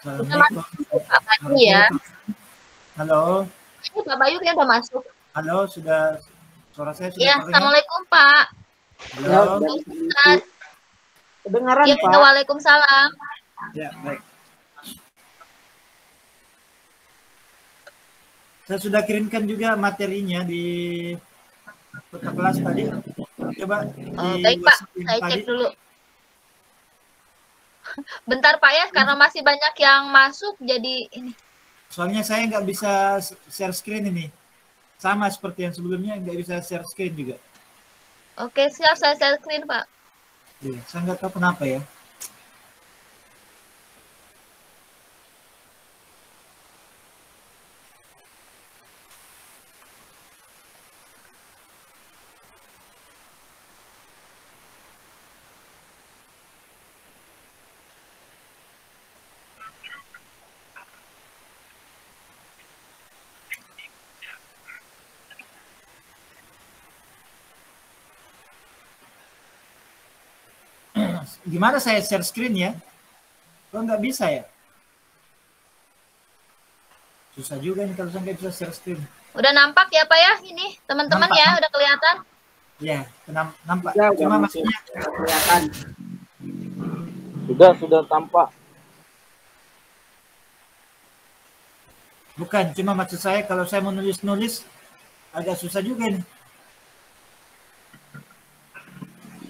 Udah Assalamualaikum. masuk Pak Bayu ya. Halo, Ini Pak Bayu kan udah masuk. halo, suara saya sudah Ya, terdengar? Assalamualaikum Pak. Ya, Halo, sudah Pak bisa Ustaz. kedengaran, Ya, Pak. Waalaikumsalam. ya baik. Saya sudah kirimkan juga materinya di kota kelas tadi. Coba di Baik Pak, WhatsApp yang saya tadi. cek dulu. Bentar Pak ya, karena masih banyak yang masuk, jadi ini. Soalnya saya nggak bisa share screen ini. Sama seperti yang sebelumnya, nggak bisa share screen juga. Oke, siap, saya share screen Pak. Ya, saya nggak tahu kenapa ya. Gimana saya share screen ya? Kok nggak bisa ya? Susah juga nih kalau saya nggak bisa share screen. Udah nampak ya Pak ya, ini teman-teman Nampak. ya, udah kelihatan. Ya, nampak. Ya, Cuma udah maksudnya kelihatan. Sudah tampak. bukan, cuma maksud saya kalau saya mau nulis agak susah juga nih.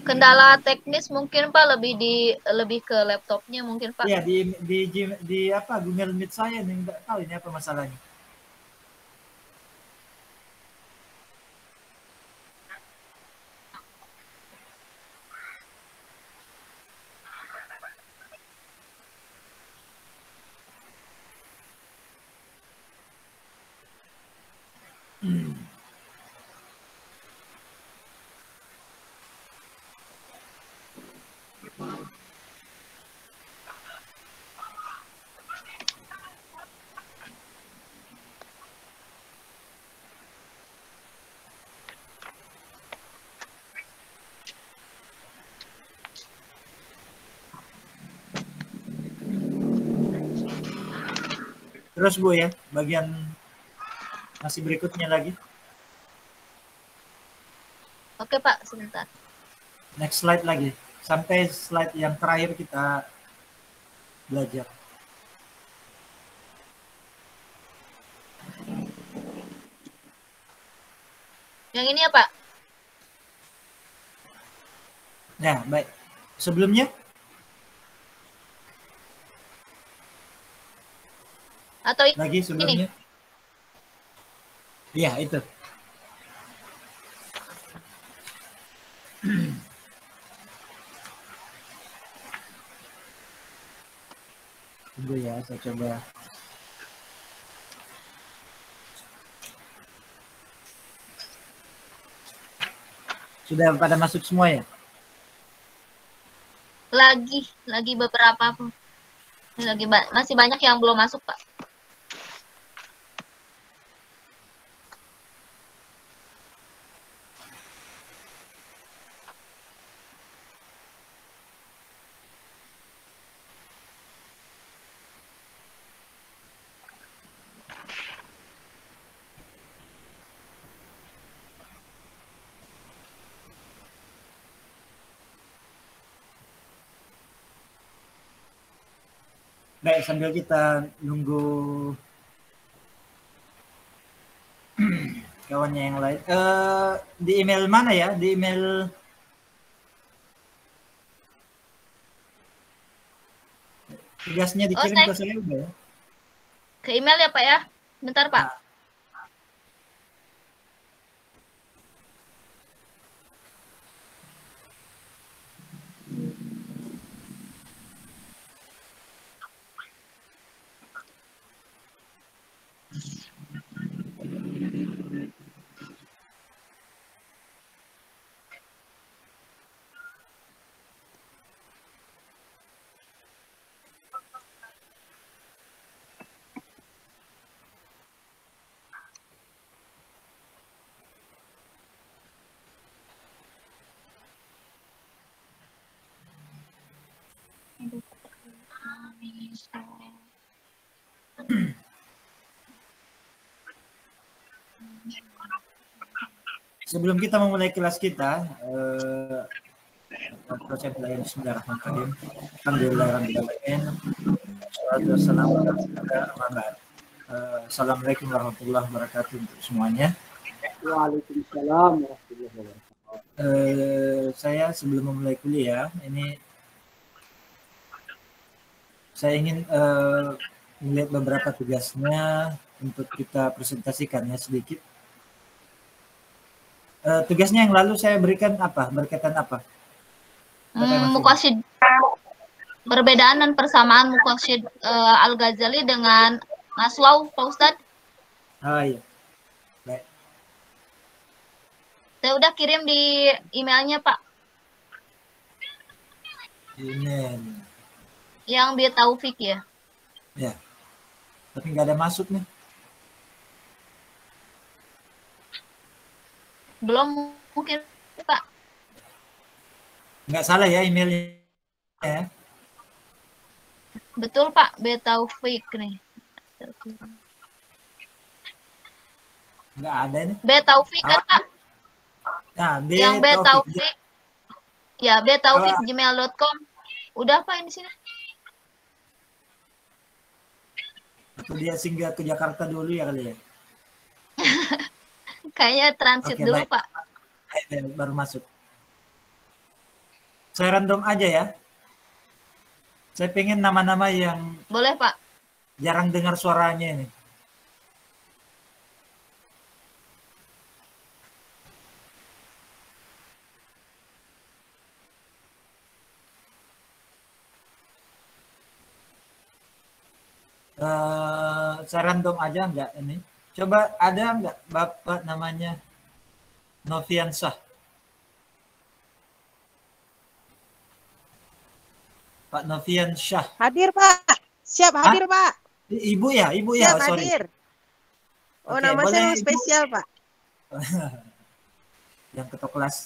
Kendala teknis mungkin Pak, lebih ke laptopnya mungkin Pak. Ya di apa Google Meet saya nih nggak tahu ini apa masalahnya. Terus Bu ya, bagian masih berikutnya lagi. Oke Pak, sebentar. Next slide lagi. Sampai slide yang terakhir kita belajar. Yang ini ya Pak? Nah, baik. Sebelumnya? Atau Lagi sebelumnya? Iya, itu. Tunggu ya, saya coba. Sudah pada masuk semua ya? Lagi beberapa pun. Masih banyak yang belum masuk Pak. Baik, sambil kita nunggu kawannya yang lain. Di email mana ya? Di email tugasnya dikirim ke saya udah ya? Ke email ya Pak ya? Bentar Pak. Nah. Sebelum kita memulai kelas kita, proses pelayanan Bismillahirrahmanirrahim. Alhamdulillahirrahmanirrahim. Assalamualaikum warahmatullahi wabarakatuh untuk semuanya. Waalaikumsalam warahmatullahi wabarakatuh. Saya sebelum memulai kuliah ini saya ingin melihat beberapa tugasnya untuk kita presentasikan ya sedikit. Tugasnya yang lalu saya berikan apa? Berkaitan apa? Muqasid, perbedaan dan persamaan Muqasid Al-Ghazali dengan Maslow, Pak Ustadz. Iya. Baik. Saya udah kirim di emailnya, Pak. Email. Yang dia Taufik ya. Ya. Tapi nggak ada masuk nih. Belum mungkin, Pak. Nggak salah ya emailnya. Ya. Betul, Pak. B Taufik nih. Nggak ada nih. B Taufik kan, Pak? Nah, Yang B Taufik. Ya, B Taufik gmail.com. Udah, Pak, di sini. Atau dia singgah ke Jakarta dulu ya kali ya. Kayaknya transit Oke, dulu, baik. Pak. Baru masuk. Saya random aja ya. Saya pengen nama-nama yang Boleh, Pak. jarang dengar suaranya ini. Saya random aja enggak ini. Coba ada enggak Bapak namanya Noviansyah? Pak Noviansyah. Hadir, Pak. Siap hadir, Pak. Ibu ya, Ibu ya. Siap Sorry. hadir. Oh, Oke, nama boleh, saya Ibu? spesial, Pak. Yang ketua kelas.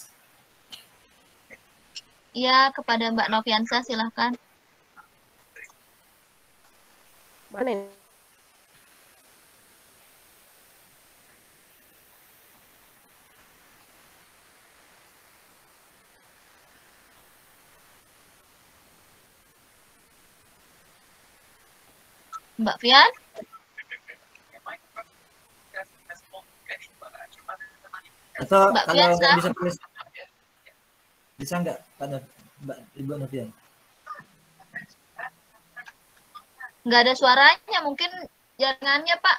Iya, kepada Mbak Noviansa silahkan. Mana ini? Mbak Fian? Atau Mbak kalau Fian, nggak bisa tulis, bisa nggak Mbak Ibu Novian? Nggak ada suaranya, mungkin jaringannya, Pak.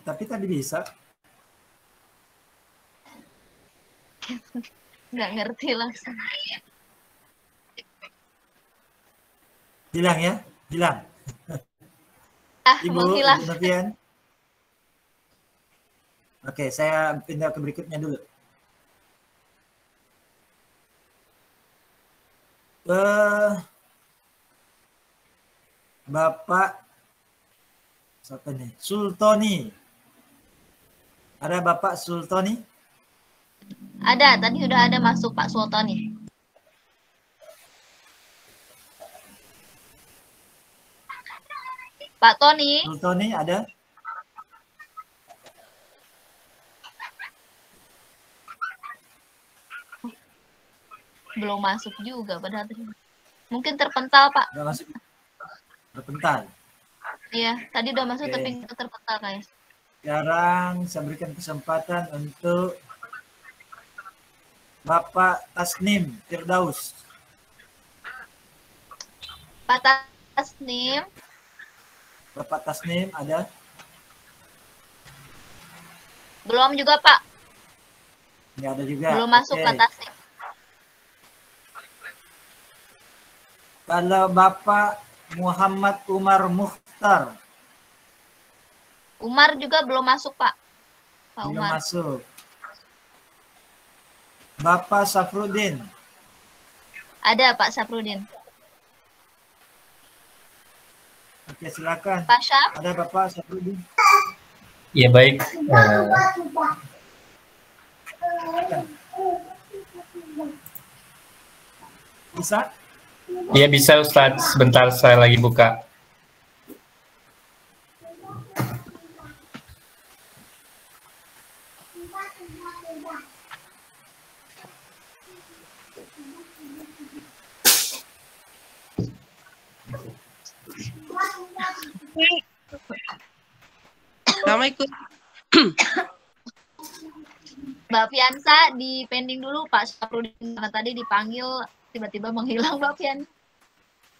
Tapi tadi bisa. Nggak ngerti langsung. Hilang ya, hilang. Ibu Menghilang. Novian. Oke, saya pindah ke berikutnya dulu. Bapak siapa nih? Sultoni. Ada Bapak Sultoni? Ada, tadi sudah ada masuk Pak Sultoni. Pak Tony. Sultoni ada? Belum masuk juga padahal. Mungkin terpental, Pak. Udah masuk. Terpental. Iya, tadi udah masuk Oke. tapi terpental guys. Sekarang saya berikan kesempatan untuk Bapak Tasnim Firdaus. Pak Tasnim. Bapak Tasnim ada? Belum juga, Pak. Nggak ada juga. Belum masuk Oke. Pak Tasnim. Kalau Bapak Muhammad Umar Mukhtar. Umar juga belum masuk, Pak. Pak Belum Umar. masuk. Bapak Safrudin. Ada Pak Saprudin. Oke, silakan. Pak Syaf. Ada Bapak Safrudin. Ya baik. Bisa? Iya bisa Ustadz, sebentar saya lagi buka. Assalamualaikum. Mbak Fiansa di pending dulu Pak Syafruddin karena tadi dipanggil tiba-tiba menghilang Mbak Fian.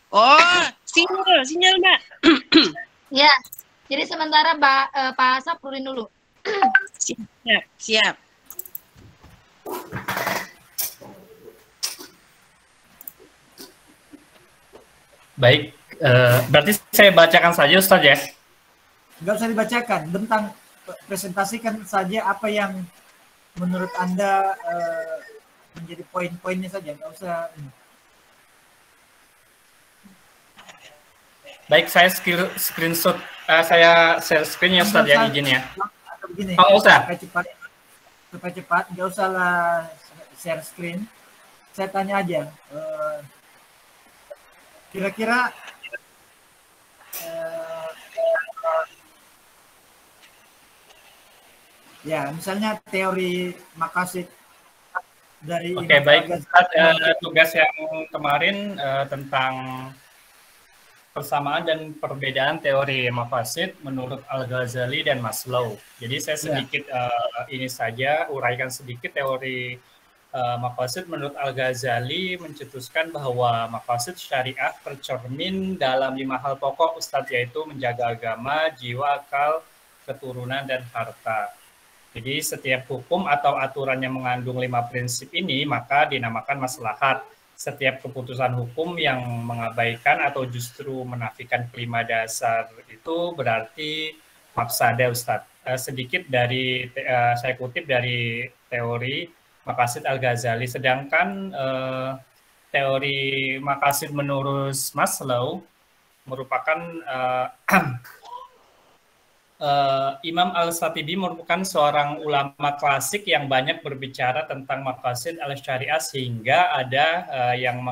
Oh, sinyal Mbak. Ya, jadi sementara Pak Syafruddin dulu. Siap. Baik, berarti saya bacakan saja Ustadz ya? Nggak usah dibacakan, tentang presentasikan saja apa yang menurut Anda menjadi poin-poinnya saja, nggak usah. Baik, saya screenshot, saya share screen ya Ustadz ya, izin ya. Atau begini, Oh, usah. supaya cepat, nggak usahlah share screen. Saya tanya aja, kira-kira ya misalnya teori makasid dari Oke, baik. Tugas yang kemarin tentang persamaan dan perbedaan teori mafasid menurut Al-Ghazali dan Maslow. Jadi saya sedikit ini saja uraikan sedikit teori mafasid menurut Al-Ghazali mencetuskan bahwa mafasid syariah tercermin dalam 5 hal pokok Ustadz, yaitu menjaga agama, jiwa, akal, keturunan, dan harta. Jadi setiap hukum atau aturan yang mengandung 5 prinsip ini maka dinamakan maslahat. Setiap keputusan hukum yang mengabaikan atau justru menafikan kelima dasar itu berarti mafsadah, Ustadz. Sedikit dari saya kutip dari teori maqasid Al-Ghazali. Sedangkan teori maqasid menurut Maslow merupakan Imam Al-Shatibi merupakan seorang ulama klasik yang banyak berbicara tentang maqasid al-syariah sehingga ada yang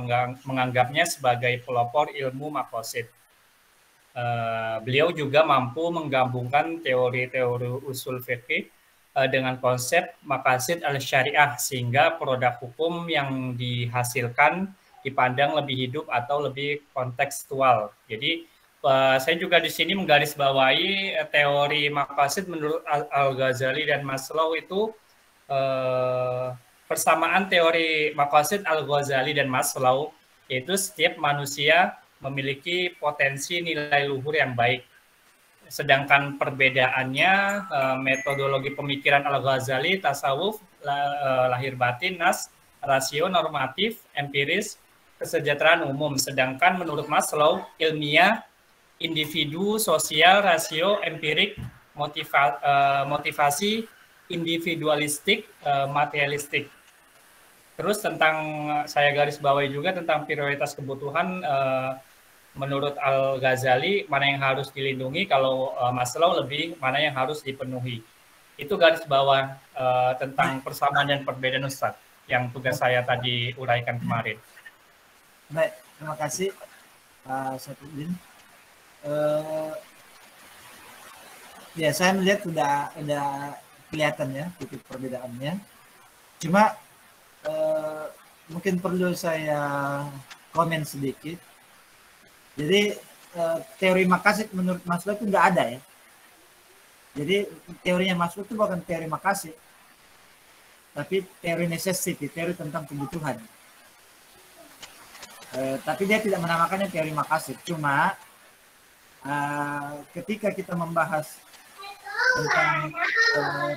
menganggapnya sebagai pelopor ilmu maqasid. Beliau juga mampu menggabungkan teori-teori usul fikih dengan konsep maqasid al-syariah sehingga produk hukum yang dihasilkan dipandang lebih hidup atau lebih kontekstual. Jadi saya juga di sini menggarisbawahi teori maqasid menurut Al-Ghazali dan Maslow itu persamaan teori maqasid Al-Ghazali dan Maslow, yaitu setiap manusia memiliki potensi nilai luhur yang baik. Sedangkan perbedaannya metodologi pemikiran Al-Ghazali, tasawuf, lahir batin, nas, rasio, normatif, empiris, kesejahteraan umum. Sedangkan menurut Maslow, ilmiah, individu, sosial, rasio, empirik, motivasi, individualistik, materialistik. Terus tentang saya garis bawahi juga tentang prioritas kebutuhan menurut Al-Ghazali mana yang harus dilindungi, kalau Maslow lebih mana yang harus dipenuhi. Itu garis bawah tentang persamaan dan perbedaan Ustadz yang tugas saya tadi uraikan kemarin. Baik, terima kasih Pak Syafruddin. Ya saya melihat udah kelihatan ya titik perbedaannya. Cuma mungkin perlu saya komen sedikit. Jadi teori maqasid menurut Maslow itu nggak ada ya. Jadi teorinya Maslow itu bukan teori maqasid, tapi teori necessity, teori tentang kebutuhan. Tapi dia tidak menamakannya teori maqasid. Cuma ketika kita membahas tentang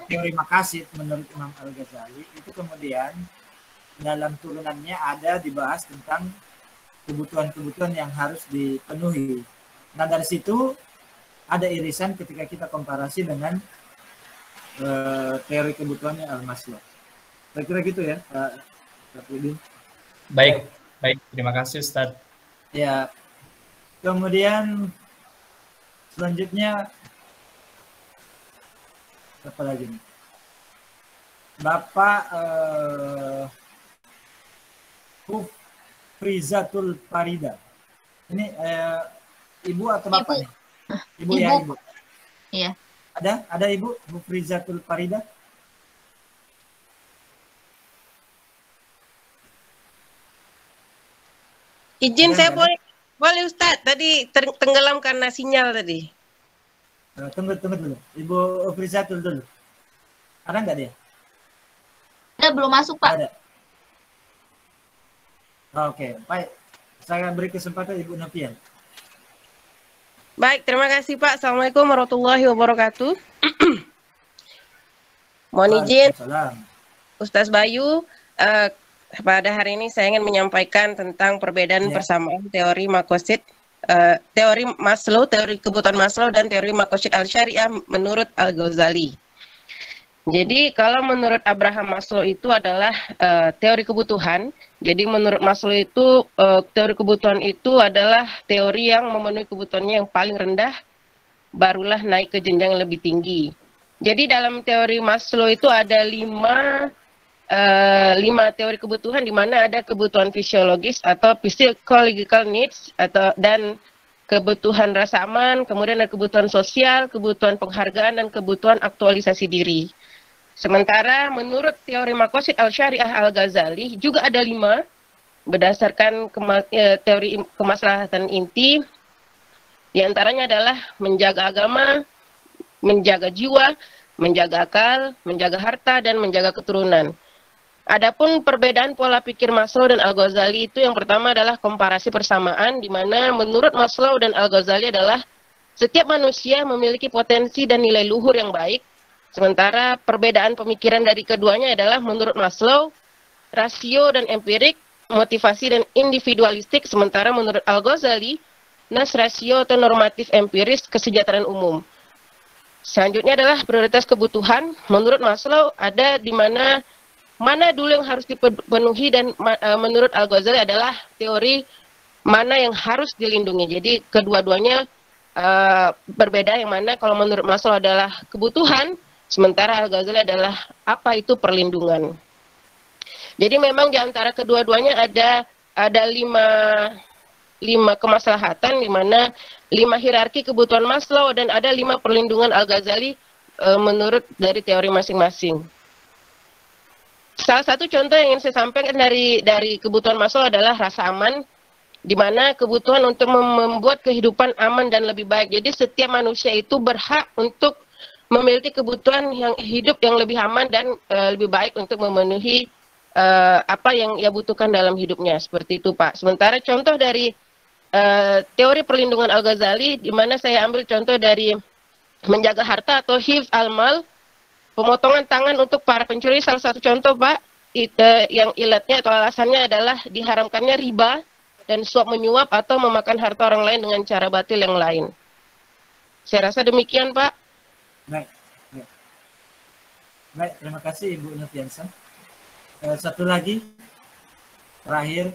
teori maqasid menurut Imam Al-Ghazali, itu kemudian dalam turunannya ada dibahas tentang kebutuhan-kebutuhan yang harus dipenuhi. Nah dari situ ada irisan ketika kita komparasi dengan teori kebutuhannya Al-Maslow. Saya kira gitu ya Pak Syafruddin. Baik, terima kasih Ustadz. Ya, kemudian selanjutnya apa lagi nih? Bapak Mufrizatul Farida. Ini ibu atau bapak Ibu. nih? Ibu ya, ibu. Iya. Ada ibu Mufrizatul Farida? Izin Ada, saya ada. boleh Ustadz. Tadi tenggelam karena sinyal tadi. Tunggu dulu. Ibu Mufrizatul dulu. Ada nggak dia? Ada, belum masuk, Pak. Ada. Oke, baik. Saya beri kesempatan Ibu Novian. Baik, terima kasih Pak. Assalamualaikum warahmatullahi wabarakatuh. Mohon izin, Waalaikumsalam. Ustaz Bayu, pada hari ini saya ingin menyampaikan tentang perbedaan Ya. persamaan teori makosid, teori Maslow, teori kebutuhan Maslow, dan teori makosid al-syariah menurut Al-Ghazali. Jadi kalau menurut Abraham Maslow itu adalah teori kebutuhan. Jadi menurut Maslow itu teori kebutuhan itu adalah teori yang memenuhi kebutuhannya yang paling rendah, barulah naik ke jenjang yang lebih tinggi. Jadi dalam teori Maslow itu ada lima teori kebutuhan, di mana ada kebutuhan fisiologis atau physiological needs dan kebutuhan rasa aman, kemudian ada kebutuhan sosial, kebutuhan penghargaan, dan kebutuhan aktualisasi diri. Sementara menurut teori makosid al-syariah Al-Ghazali juga ada 5 berdasarkan teori kemaslahatan inti. Di antaranya adalah menjaga agama, menjaga jiwa, menjaga akal, menjaga harta, dan menjaga keturunan. Adapun perbedaan pola pikir Maslow dan Al-Ghazali itu yang pertama adalah komparasi persamaan, di mana menurut Maslow dan Al-Ghazali adalah setiap manusia memiliki potensi dan nilai luhur yang baik. Sementara perbedaan pemikiran dari keduanya adalah menurut Maslow, rasio dan empirik, motivasi dan individualistik, sementara menurut Al-Ghazali, nas rasio atau normatif empiris, kesejahteraan umum. Selanjutnya adalah prioritas kebutuhan. Menurut Maslow ada di mana dulu yang harus dipenuhi, dan menurut Al-Ghazali adalah teori mana yang harus dilindungi. Jadi kedua-duanya berbeda, yang mana kalau menurut Maslow adalah kebutuhan, sementara Al-Ghazali adalah apa itu perlindungan. Jadi memang di antara kedua-duanya ada lima kemaslahatan, di mana 5 hierarki kebutuhan Maslow dan ada 5 perlindungan Al-Ghazali menurut dari teori masing-masing. Salah satu contoh yang ingin saya sampaikan dari kebutuhan Maslow adalah rasa aman, di mana kebutuhan untuk membuat kehidupan aman dan lebih baik. Jadi setiap manusia itu berhak untuk memiliki kebutuhan hidup yang lebih aman dan lebih baik untuk memenuhi apa yang ia butuhkan dalam hidupnya. Seperti itu, Pak. Sementara contoh dari teori perlindungan Al-Ghazali, di mana saya ambil contoh dari menjaga harta atau hifz al-mal, pemotongan tangan untuk para pencuri. Salah satu contoh, Pak, yang ilatnya atau alasannya adalah diharamkannya riba dan suap menyuap atau memakan harta orang lain dengan cara batil yang lain. Saya rasa demikian, Pak. Baik, terima kasih Ibu Noviansa. Satu lagi, terakhir,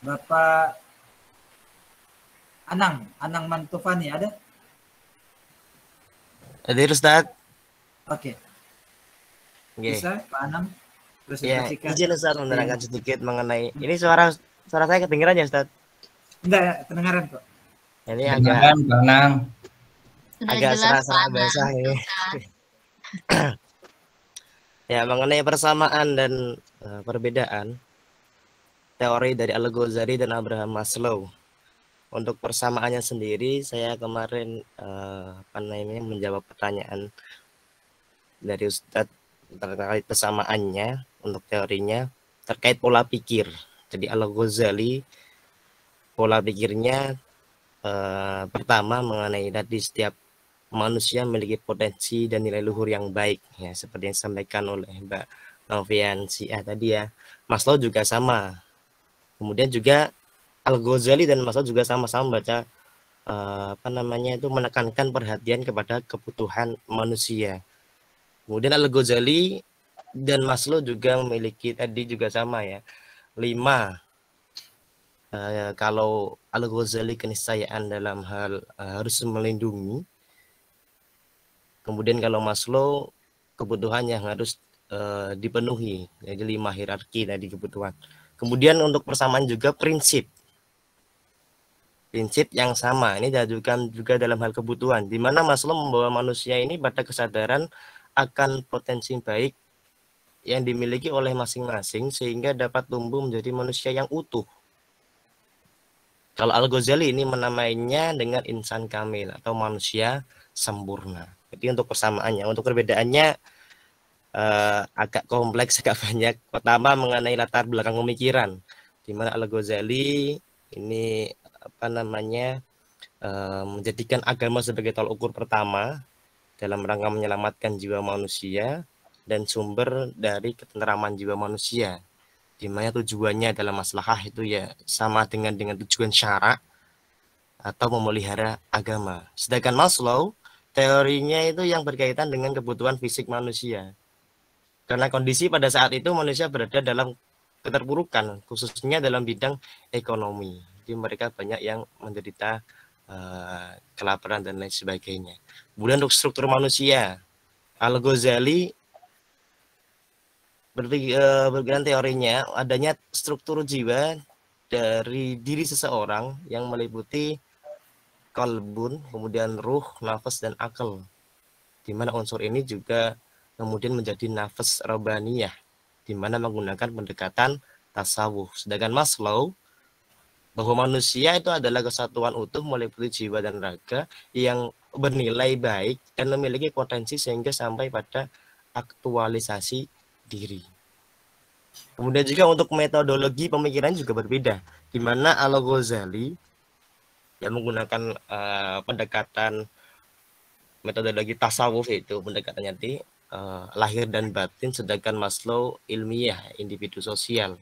Bapak Anang Mantufani, ada? Hadir Ustaz. Oke. Okay. Bisa Pak Anang Ya, presentasikan. izin Ustaz menerangkan sedikit mengenai ini suara saya kedengeran ya Ustaz? Enggak, kedengaran kok. Ini Kedengaran, Pak Anang. agak serasa basah ini. Ya, mengenai persamaan dan perbedaan teori dari Al-Ghazali dan Abraham Maslow. Untuk persamaannya sendiri, saya kemarin menjawab pertanyaan dari Ustadz terkait persamaannya untuk teorinya terkait pola pikir. Jadi Al-Ghazali pola pikirnya pertama mengenai tadi setiap manusia memiliki potensi dan nilai luhur yang baik, ya seperti yang disampaikan oleh Mbak Novian tadi ya. Maslow juga sama. Kemudian juga Al-Ghazali dan Maslow juga sama-sama baca menekankan perhatian kepada kebutuhan manusia. Kemudian Al-Ghazali dan Maslow juga memiliki tadi juga sama ya, 5. Kalau Al-Ghazali keniscayaan dalam hal harus melindungi. Kemudian kalau Maslow kebutuhan yang harus dipenuhi. Jadi 5 hierarki tadi kebutuhan. Kemudian untuk persamaan juga prinsip yang sama ini diajukan juga dalam hal kebutuhan, di mana Maslow membawa manusia ini pada kesadaran akan potensi baik yang dimiliki oleh masing-masing sehingga dapat tumbuh menjadi manusia yang utuh. Kalau Al-Ghazali ini menamainya dengan insan kamil atau manusia sempurna. Jadi untuk persamaannya, untuk perbedaannya agak kompleks, agak banyak. Pertama mengenai latar belakang pemikiran, di mana Al-Ghazali ini menjadikan agama sebagai tolak ukur pertama dalam rangka menyelamatkan jiwa manusia dan sumber dari ketenteraman jiwa manusia, di mana tujuannya dalam maslahah itu ya sama dengan tujuan syara atau memelihara agama. Sedangkan Maslow teorinya itu yang berkaitan dengan kebutuhan fisik manusia, karena kondisi pada saat itu manusia berada dalam keterpurukan, khususnya dalam bidang ekonomi. Jadi mereka banyak yang menderita kelaparan dan lain sebagainya. Kemudian untuk struktur manusia, Al-Ghazali berkaitan teorinya adanya struktur jiwa dari diri seseorang yang meliputi qalbun, kemudian ruh, nafas, dan akal, di mana unsur ini juga kemudian menjadi nafas rabbaniyah, di mana menggunakan pendekatan tasawuf. Sedangkan Maslow bahwa manusia itu adalah kesatuan utuh meliputi jiwa dan raga yang bernilai baik dan memiliki potensi sehingga sampai pada aktualisasi diri. Kemudian juga untuk metodologi pemikiran juga berbeda, di mana Al-Ghazali yang menggunakan pendekatan metodologi tasawuf, itu pendekatannya di lahir dan batin, sedangkan Maslow ilmiah, individu sosial.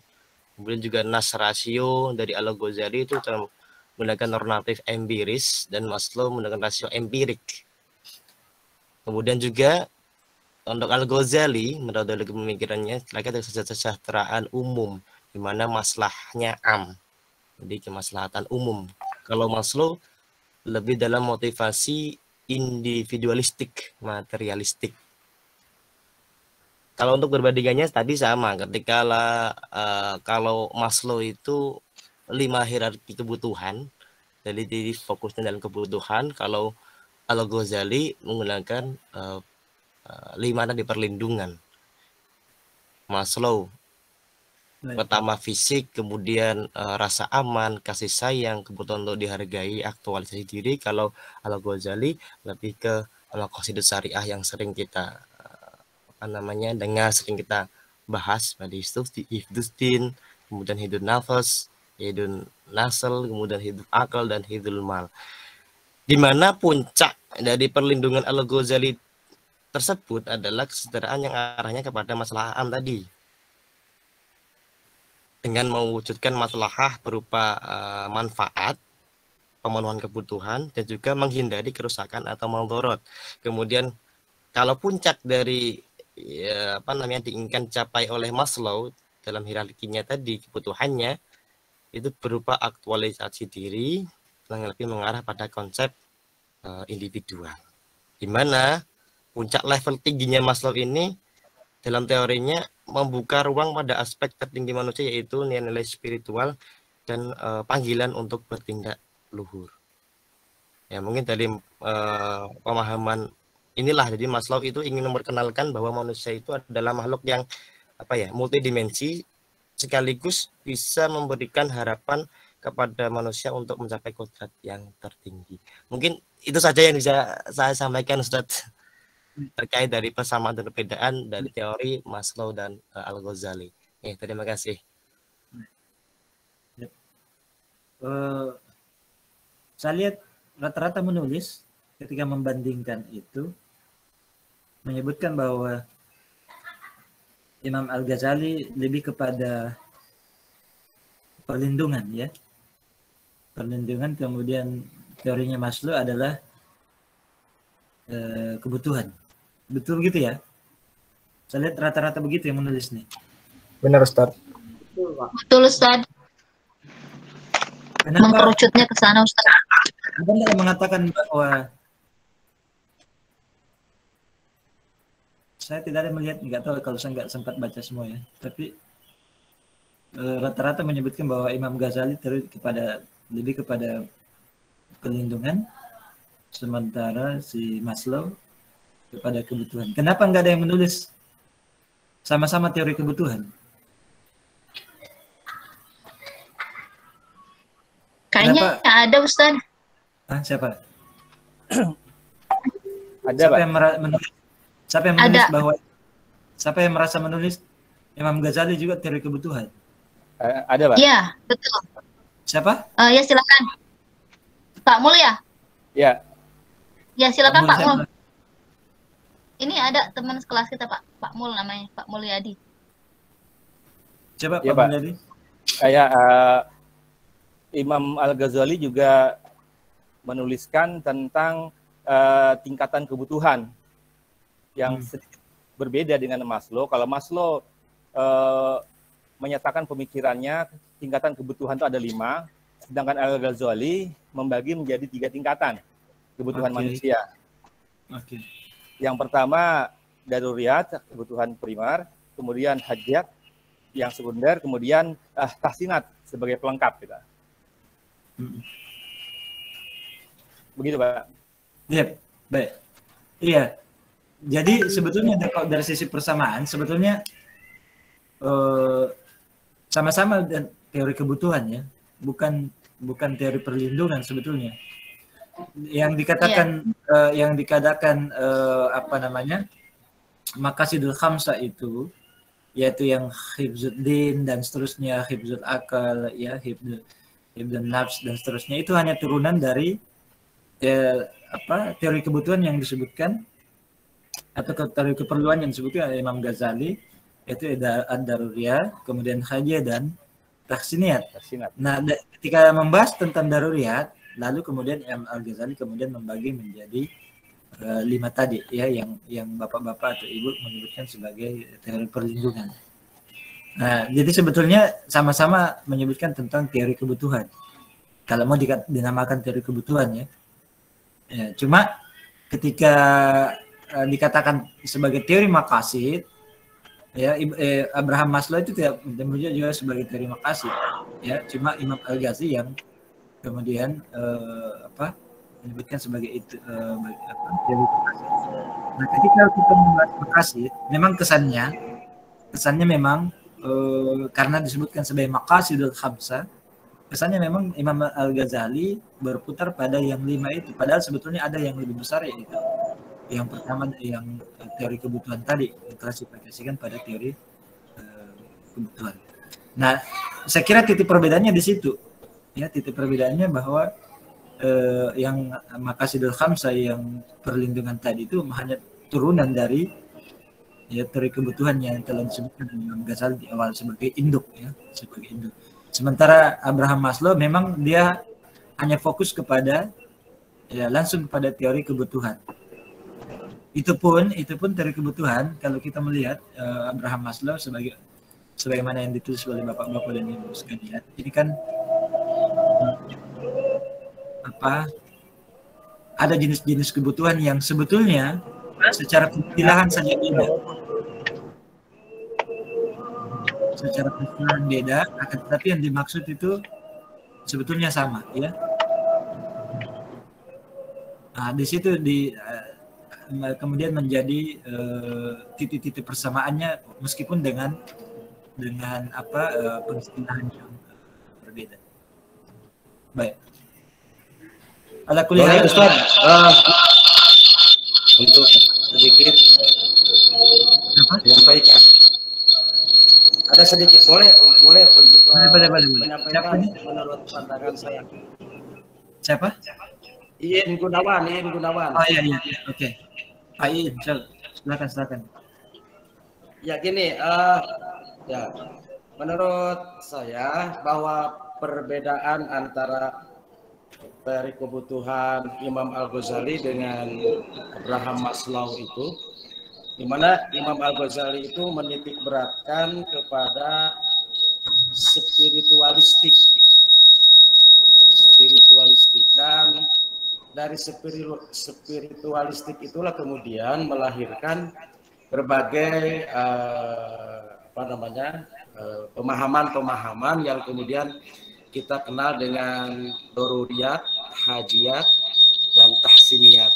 Kemudian juga nas rasio dari Al-Ghazali itu menggunakan normatif empiris dan Maslow menggunakan rasio empirik. Kemudian juga untuk Al-Ghazali metodologi pemikirannya terkait dengan kesejahteraan umum, di mana maslahnya am, jadi kemaslahatan umum. Kalau Maslow lebih dalam motivasi individualistik, materialistik. Kalau untuk perbandingannya tadi sama, ketika kalau Maslow itu 5 hierarki kebutuhan, jadi fokusnya dalam kebutuhan. Kalau Al-Ghazali menggunakan 5 tadi perlindungan. Maslow pertama fisik, kemudian rasa aman, kasih sayang, kebutuhan untuk dihargai, aktualisasi diri. Kalau Al-Ghazali lebih ke maqasidus syariah yang sering kita dengar, sering kita bahas pada hifdusdin, kemudian hidun nafas, hidun nasl, kemudian hidun akal, dan hidul mal. Di mana puncak dari perlindungan Al-Ghazali tersebut adalah kesejahteraan yang arahnya kepada masalah am tadi, dengan mewujudkan maslahah berupa manfaat, pemenuhan kebutuhan, dan juga menghindari kerusakan atau maldorot. Kemudian kalau puncak dari diinginkan capai oleh Maslow dalam hierarkinya tadi, kebutuhannya itu berupa aktualisasi diri yang lebih mengarah pada konsep individual, di mana puncak level tingginya Maslow ini dalam teorinya membuka ruang pada aspek tertinggi manusia, yaitu nilai spiritual dan panggilan untuk bertindak luhur. Ya, mungkin dari pemahaman inilah, jadi Maslow itu ingin memperkenalkan bahwa manusia itu adalah makhluk yang multidimensi, sekaligus bisa memberikan harapan kepada manusia untuk mencapai kodrat yang tertinggi. Mungkin itu saja yang bisa saya sampaikan, Ustadz, terkait dari persamaan dan perbedaan dari teori Maslow dan Al-Ghazali. Terima kasih. Saya lihat rata-rata menulis ketika membandingkan itu menyebutkan bahwa Imam Al-Ghazali lebih kepada perlindungan, ya. Perlindungan, kemudian teorinya Maslow adalah kebutuhan. Betul gitu ya? Saya lihat rata-rata begitu yang menulis nih. Benar, Ustaz. Betul, Ustaz. Mengkerucutnya ke sana, Ustaz. Ada yang mengatakan bahwa saya tidak ada melihat, nggak tahu kalau saya nggak sempat baca semua ya. Tapi rata-rata menyebutkan bahwa Imam Ghazali lebih kepada perlindungan, sementara si Maslow kepada kebutuhan. Kenapa nggak ada yang menulis sama-sama teori kebutuhan? Kayaknya ada, Ustaz. Siapa? Ada, Pak. Siapa yang merasa menulis Imam Ghazali juga teori kebutuhan? Ada, Pak. Iya, betul. Siapa? Ya, silakan. Pak Mul ya? Ya. Ya, silakan Pak Mul. siapa? Ini ada teman sekelas kita, Pak Mul namanya, Pak Mulyadi. Coba Ya, Pak Pak. Mulyadi. Kayak Imam Al-Ghazali juga menuliskan tentang tingkatan kebutuhan yang sedikit berbeda dengan Maslow. Kalau Maslow menyatakan pemikirannya tingkatan kebutuhan itu ada 5, sedangkan Al-Ghazali membagi menjadi 3 tingkatan kebutuhan manusia. Yang pertama daruriyat, kebutuhan primer, kemudian hajat yang sekunder, kemudian tahsinat sebagai pelengkap kita. Begitu, Pak. Iya, baik. Iya. Jadi sebetulnya dari sisi persamaan sebetulnya sama-sama teori kebutuhan ya, bukan teori perlindungan sebetulnya. Yang dikatakan apa namanya, maqasidul khamsah itu, yaitu yang hifzuddin dan seterusnya, hifzul akal, ya, hifdzun nafs dan seterusnya, itu hanya turunan dari teori kebutuhan yang disebutkan atau teori keperluan yang disebutkan oleh Imam Ghazali, yaitu ad-daruriyat, kemudian hajat dan tahsiniyat. Nah, ketika membahas tentang daruriyat, lalu kemudian Imam Al-Ghazali kemudian membagi menjadi 5 tadi ya, yang bapak-bapak atau ibu menyebutkan sebagai teori perlindungan. Nah, jadi sebetulnya sama-sama menyebutkan tentang teori kebutuhan. Kalau mau dinamakan teori kebutuhan ya. Cuma ketika dikatakan sebagai teori maqasid, ya, Abraham Maslow itu tidak menyebutnya juga sebagai teori maqasid, ya. Cuma Imam Al-Ghazali yang kemudian menyebutkan sebagai itu teori maqasid. Nah, ketika kita membahas maqasid, memang kesannya memang karena disebutkan sebagai maqasidul khamsah, kesannya memang Imam Al-Ghazali berputar pada yang 5 itu, padahal sebetulnya ada yang lebih besar, yaitu yang pertama, yang teori kebutuhan tadi, diklasifikasikan pada teori kebutuhan. Nah, saya kira titik perbedaannya di situ, ya, titik perbedaannya bahwa yang maqasidul khamsah, yang perlindungan tadi itu hanya turunan dari ya teori kebutuhan yang telah disebutkan Imam Ghazali di awal sebagai induk, ya, sebagai induk. Sementara Abraham Maslow memang dia hanya fokus kepada langsung kepada teori kebutuhan. Itu pun teori kebutuhan kalau kita melihat Abraham Maslow sebagaimana yang ditulis oleh bapak-bapak dan ibu sekalian. Ini kan ada jenis-jenis kebutuhan yang sebetulnya secara pilihan saja beda. Secara pilihan beda, akan tetapi yang dimaksud itu sebetulnya sama, ya. Nah, di situ kemudian menjadi titik-titik persamaannya, meskipun dengan pengistilahan yang berbeda. Baik. Ala kulli hal, Ustaz, untuk sedikit menyampaikan. Ada sedikit boleh untuk menyampaikan menurut pandangan saya. Siapa? Iin Gunawan. Oh iya, oke. Pak Iin, silakan. Ya gini, ya menurut saya bahwa perbedaan antara teori kebutuhan Imam Al-Ghazali dengan Abraham Maslow itu, di mana Imam Al-Ghazali itu menitik beratkan kepada spiritualistik, dan dari spiritualistik itulah kemudian melahirkan berbagai pemahaman-pemahaman yang kemudian kita kenal dengan doruriyat, hajiyat, dan tahsiniyat.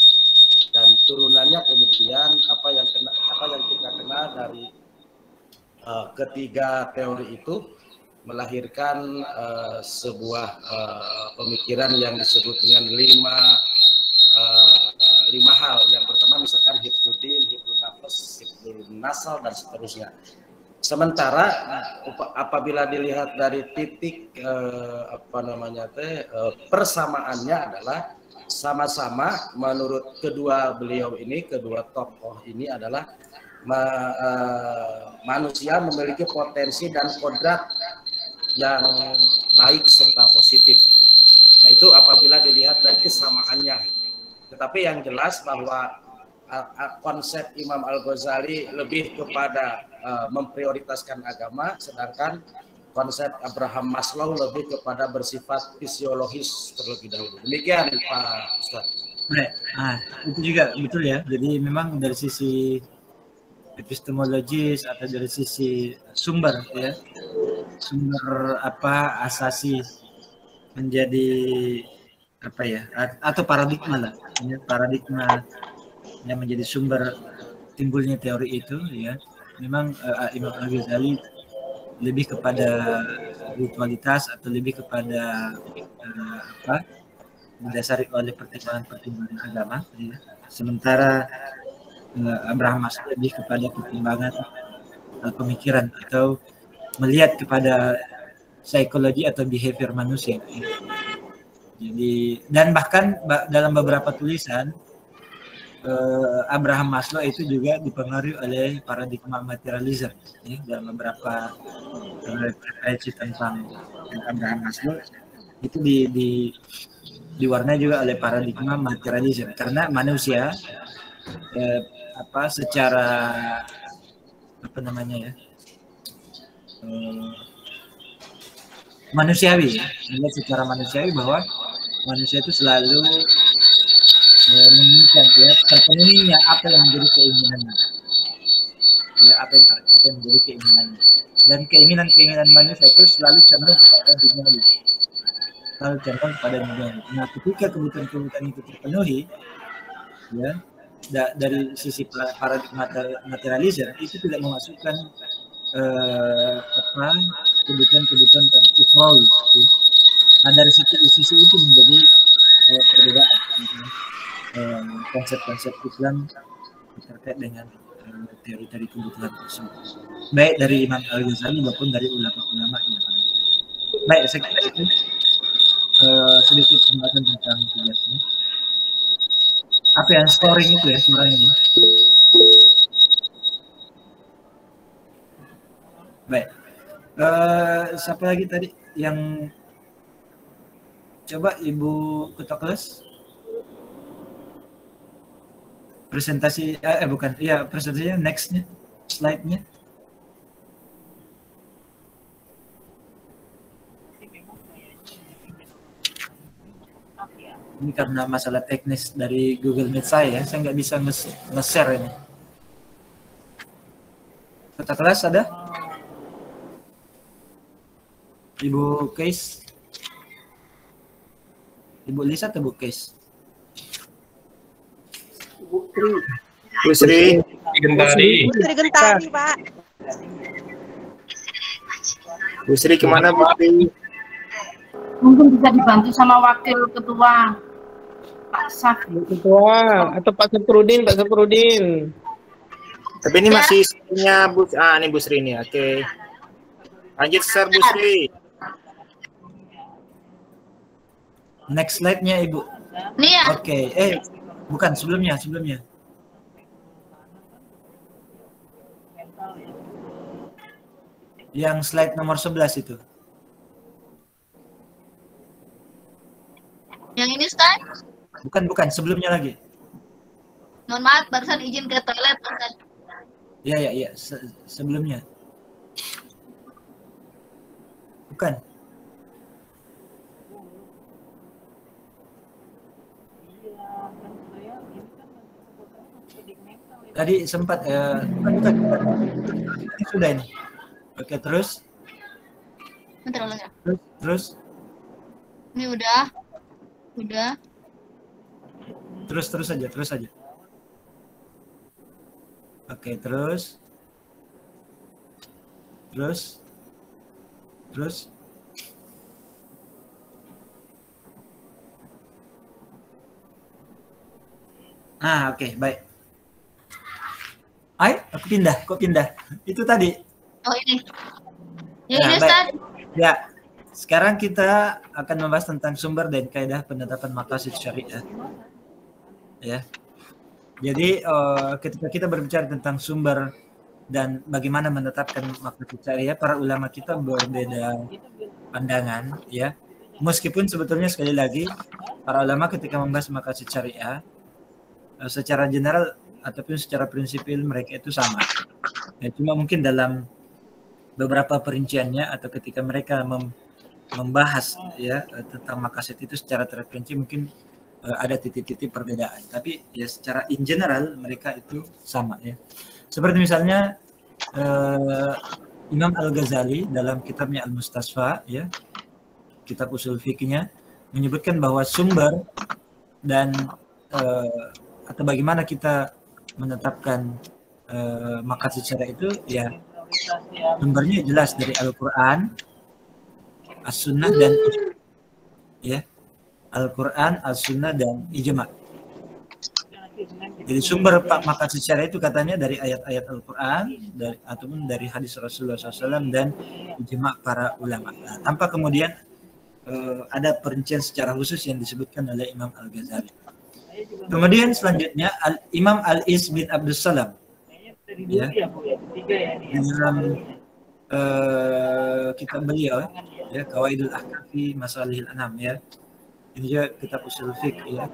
Dan turunannya kemudian apa yang kita kenal dari ketiga teori itu melahirkan sebuah pemikiran yang disebut dengan lima hal. Yang pertama misalkan hifdzuddin, hifdzun nafas, hifdzun nasal, dan seterusnya. Sementara apabila dilihat dari titik persamaannya adalah sama-sama menurut kedua beliau ini, kedua tokoh ini adalah manusia memiliki potensi dan kodrat yang baik serta positif. Nah, itu apabila dilihat dari kesamaannya. Tetapi yang jelas bahwa konsep Imam Al-Ghazali lebih kepada memprioritaskan agama, sedangkan konsep Abraham Maslow lebih kepada bersifat fisiologis terlebih dahulu. Demikian Pak Ustaz. Baik, itu juga betul ya. Jadi memang dari sisi epistemologis atau dari sisi sumber ya, sumber asasi menjadi atau paradigma lah, ya, paradigma yang menjadi sumber timbulnya teori itu ya. Memang Imam Al-Ghazali lebih kepada ritualitas atau lebih kepada didasari oleh pertimbangan agama ya. Sementara Abraham Maslow lebih kepada pertimbangan pemikiran atau melihat kepada psikologi atau behavior manusia ya. Jadi dan bahkan dalam beberapa tulisan Abraham Maslow itu juga dipengaruhi oleh paradigma materialism ya. Dalam beberapa referensi tentang Abraham Maslow itu diwarnai juga oleh paradigma materialism, karena manusia secara manusiawi ya, secara manusiawi bahwa manusia itu selalu menginginkan ya terpenuhinya apa yang menjadi keinginannya ya, apa yang menjadi keinginannya, dan keinginan manusia itu selalu cenderung kepada duniawi, selalu cenderung kepada duniawi. Nah, ketika kebutuhan itu terpenuhi ya, dari sisi paradigma materialisme itu tidak memasukkan kebutuhan ukhrawi ya. Nah, dari sisi itu menjadi perbedaan konsep-konsep Islam terkait dengan teori-teori kebutuhan tersebut, baik dari Imam Al-Ghazali maupun dari ulama-ulama yang lain. Baik, saya kira itu sedikit pembahasan tentang tugasnya. Apa yang scoring itu ya suaranya? Baik, siapa lagi tadi yang coba Ibu Ketua Kelas? Presentasi presentasinya nextnya, slide-nya. Ini karena masalah teknis dari Google Meet saya nggak bisa nge-share ini. Ketua kelas ada? Ibu Keis? Ibu Lisa atau Bu Keis? Bu Sri Gentari. Putri Gentari, Pak. Bu Sri kemana Bu Sri? Mungkin bisa dibantu sama wakil ketua Pak Saf. Ketua atau Pak Saprudin, Pak Saprudin. Tapi ini masih punya Bu. Ini Bu Sri ini. Oke. Lanjut share Bu Sri. Next slide-nya Ibu. Nih ya. Oke. Bukan sebelumnya. Yang slide nomor 11 itu. Yang ini Stan? Bukan, sebelumnya lagi. Mohon maaf, barusan izin ke toilet. Iya, sebelumnya. Bukan. Tadi sempat ini sudah ini. Oke, terus. Bentar lagi. Terus. Ini udah. Terus aja. Oke, terus. Oke, baik. Aku pindah. Itu tadi. Oh, ini. Ya, ini Ustaz. Ya. Sekarang kita akan membahas tentang sumber dan kaidah penetapan maqasid syariah. Ya. Jadi ketika kita berbicara tentang sumber dan bagaimana menetapkan maqasid syariah, para ulama kita berbeda pandangan, ya. Meskipun sebetulnya sekali lagi para ulama ketika membahas maqasid syariah secara general ataupun secara prinsipil mereka itu sama. Ya, cuma mungkin dalam beberapa perinciannya atau ketika mereka membahas ya tentang maqasid itu secara terperinci mungkin ada titik-titik perbedaan, tapi ya secara in general mereka itu sama ya. Seperti misalnya Imam Al-Ghazali dalam kitabnya Al-Mustasfa ya, kitab usul fikihnya menyebutkan bahwa sumber dan atau bagaimana kita menetapkan maqasid syariah itu ya sumbernya jelas dari Al-Qur'an, As-Sunnah dan ya, Al-Quran, As-Sunnah dan Ijma. Jadi sumber maqasid syariah itu katanya dari ayat-ayat Al-Quran ataupun dari hadis Rasulullah SAW dan ijma para ulama. Nah, tanpa kemudian ada perincian secara khusus yang disebutkan oleh Imam Al-Ghazali. Kemudian selanjutnya Imam Al-Is bin Abdus Salam ya, di dalam kitab beliau ya, Qawaidul Ahkam fi Masalihil Anam ya. Ini juga kitab usul fiqh ya.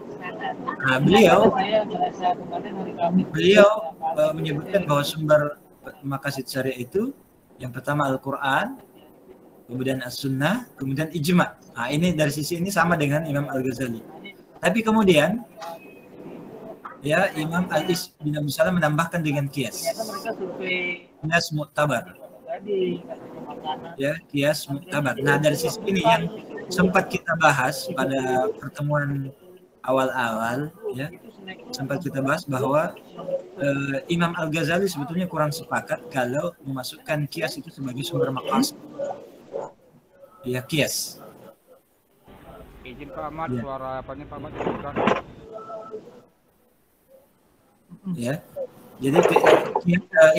Nah, beliau menyebutkan bahwa sumber maqasid syariah itu yang pertama Al-Qur'an, kemudian As-Sunnah, kemudian Ijma. Nah, ini dari sisi ini sama dengan Imam Al-Ghazali. Tapi kemudian ya Imam Al-Is bin Abdus Salam menambahkan dengan qiyas. Qiyas mu'tabar. Ya, qiyas mu'tabar. Nah, dari sisi ini yang sempat kita bahas pada pertemuan awal-awal ya, sempat kita bahas bahwa Imam Al-Ghazali sebetulnya kurang sepakat kalau memasukkan qiyas itu sebagai sumber maqasid. Ya, qiyas. Izin Pak Ahmad, ya. Suara apanya Pak Ahmad? Ya. Jadi